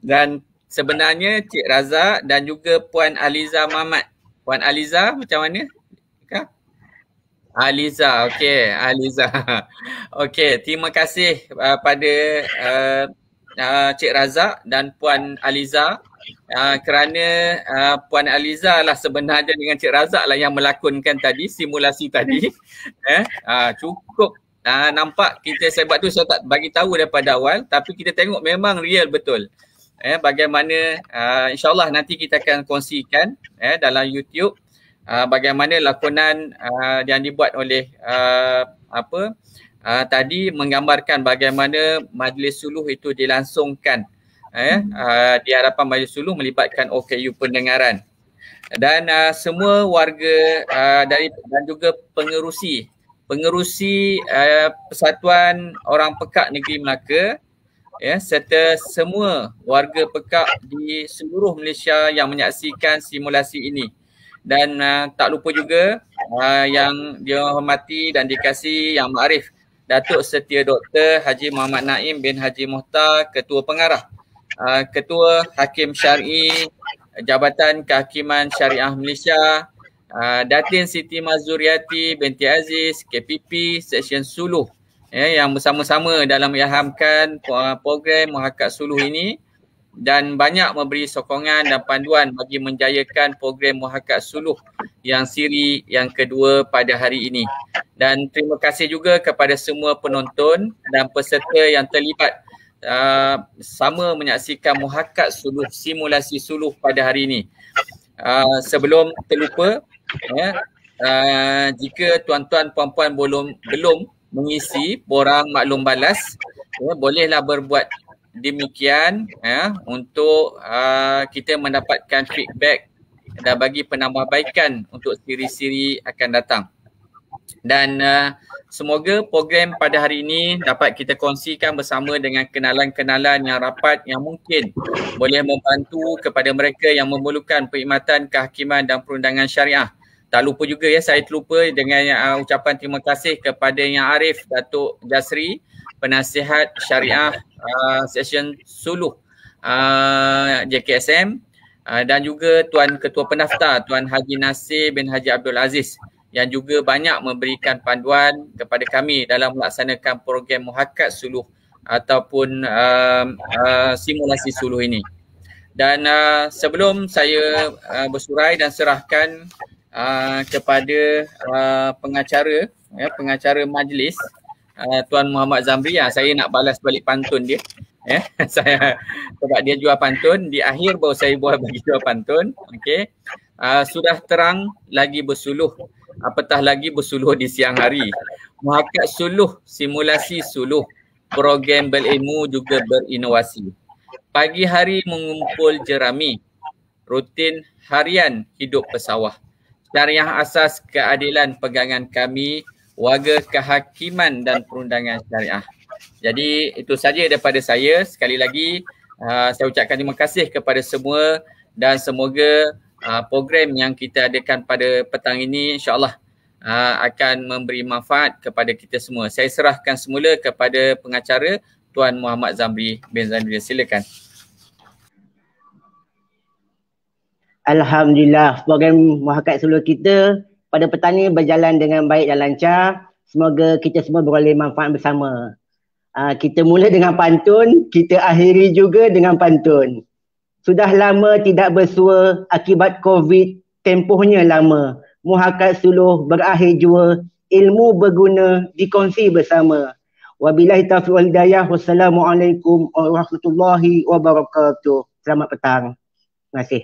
Dan sebenarnya Cik Razak dan juga Puan Aliza Mamat. Puan Aliza macam mana? Aliza, okey, Aliza. Okey, terima kasih pada Cik Razak dan Puan Aliza kerana Puan Aliza lah sebenarnya dengan Cik Razak lah yang melakonkan tadi simulasi tadi. Cukup nampak kita, sebab tu saya tak bagi tahu daripada awal, tapi kita tengok memang real betul. Bagaimana insyaAllah nanti kita akan kongsikan dalam YouTube bagaimana lakonan yang dibuat oleh tadi menggambarkan bagaimana majlis suluh itu dilangsungkan di hadapan majlis suluh melibatkan OKU pendengaran, dan semua warga dan juga pengerusi Persatuan Orang Pekak Negeri Melaka, serta semua warga pekak di seluruh Malaysia yang menyaksikan simulasi ini. Dan tak lupa juga yang dihormati dan dikasihi Yang Ma'arif Datuk Setia Dr. Haji Muhammad Naim bin Haji Muhtar, Ketua Pengarah, Ketua Hakim Syar'i Jabatan Kehakiman Syariah Malaysia, Datin Siti Mazuriati binti Aziz, KPP Seksyen Suluh, yang bersama-sama dalam mengilhamkan program Muhakkat Suluh ini dan banyak memberi sokongan dan panduan bagi menjayakan program Muhakkat Suluh yang siri yang kedua pada hari ini. Dan terima kasih juga kepada semua penonton dan peserta yang terlibat sama menyaksikan Muhakkat Suluh, simulasi suluh pada hari ini. Sebelum terlupa, jika tuan-tuan puan-puan belum mengisi borang maklum balas, bolehlah berbuat demikian untuk kita mendapatkan feedback dan bagi penambahbaikan untuk siri-siri akan datang. Dan semoga program pada hari ini dapat kita kongsikan bersama dengan kenalan-kenalan yang rapat yang mungkin boleh membantu kepada mereka yang memerlukan perkhidmatan kehakiman dan perundangan syariah. Tak lupa juga saya terlupa dengan ucapan terima kasih kepada Yang Arif Datuk Jasri, penasihat syariah Seksyen Suluh JKSM, dan juga Tuan Ketua Pendaftar Tuan Haji Nasir bin Haji Abdul Aziz yang juga banyak memberikan panduan kepada kami dalam melaksanakan program Muhakkat Suluh ataupun simulasi suluh ini. Dan sebelum saya bersurai dan serahkan kepada pengacara majlis Tuan Muhammad Zamri, saya nak balas balik pantun dia. Saya sebab dia jual pantun, di akhir baru saya buat bagi jual pantun. Okey. Sudah terang lagi bersuluh, apatah lagi bersuluh di siang hari. Muhakat suluh, simulasi suluh, program berilmu juga berinovasi. Pagi hari mengumpul jerami, rutin harian hidup bersawah. Syariah asas keadilan pegangan kami, warga kehakiman dan perundangan syariah. Jadi itu saja daripada saya. Sekali lagi saya ucapkan terima kasih kepada semua dan semoga program yang kita adakan pada petang ini insya-Allah akan memberi manfaat kepada kita semua. Saya serahkan semula kepada pengacara Tuan Muhammad Zamri bin Zainuddin. Silakan. Alhamdulillah, program Muhakat Suluh kita pada petang ini berjalan dengan baik dan lancar. Semoga kita semua beroleh manfaat bersama. Kita mula dengan pantun, kita akhiri juga dengan pantun. Sudah lama tidak bersua akibat COVID, tempohnya lama. Muhakat suluh berakhir jua, ilmu berguna dikongsi bersama. Wabillahi taufiq wal hidayah. Wassalamualaikum warahmatullahi wabarakatuh. Selamat petang. Terima kasih.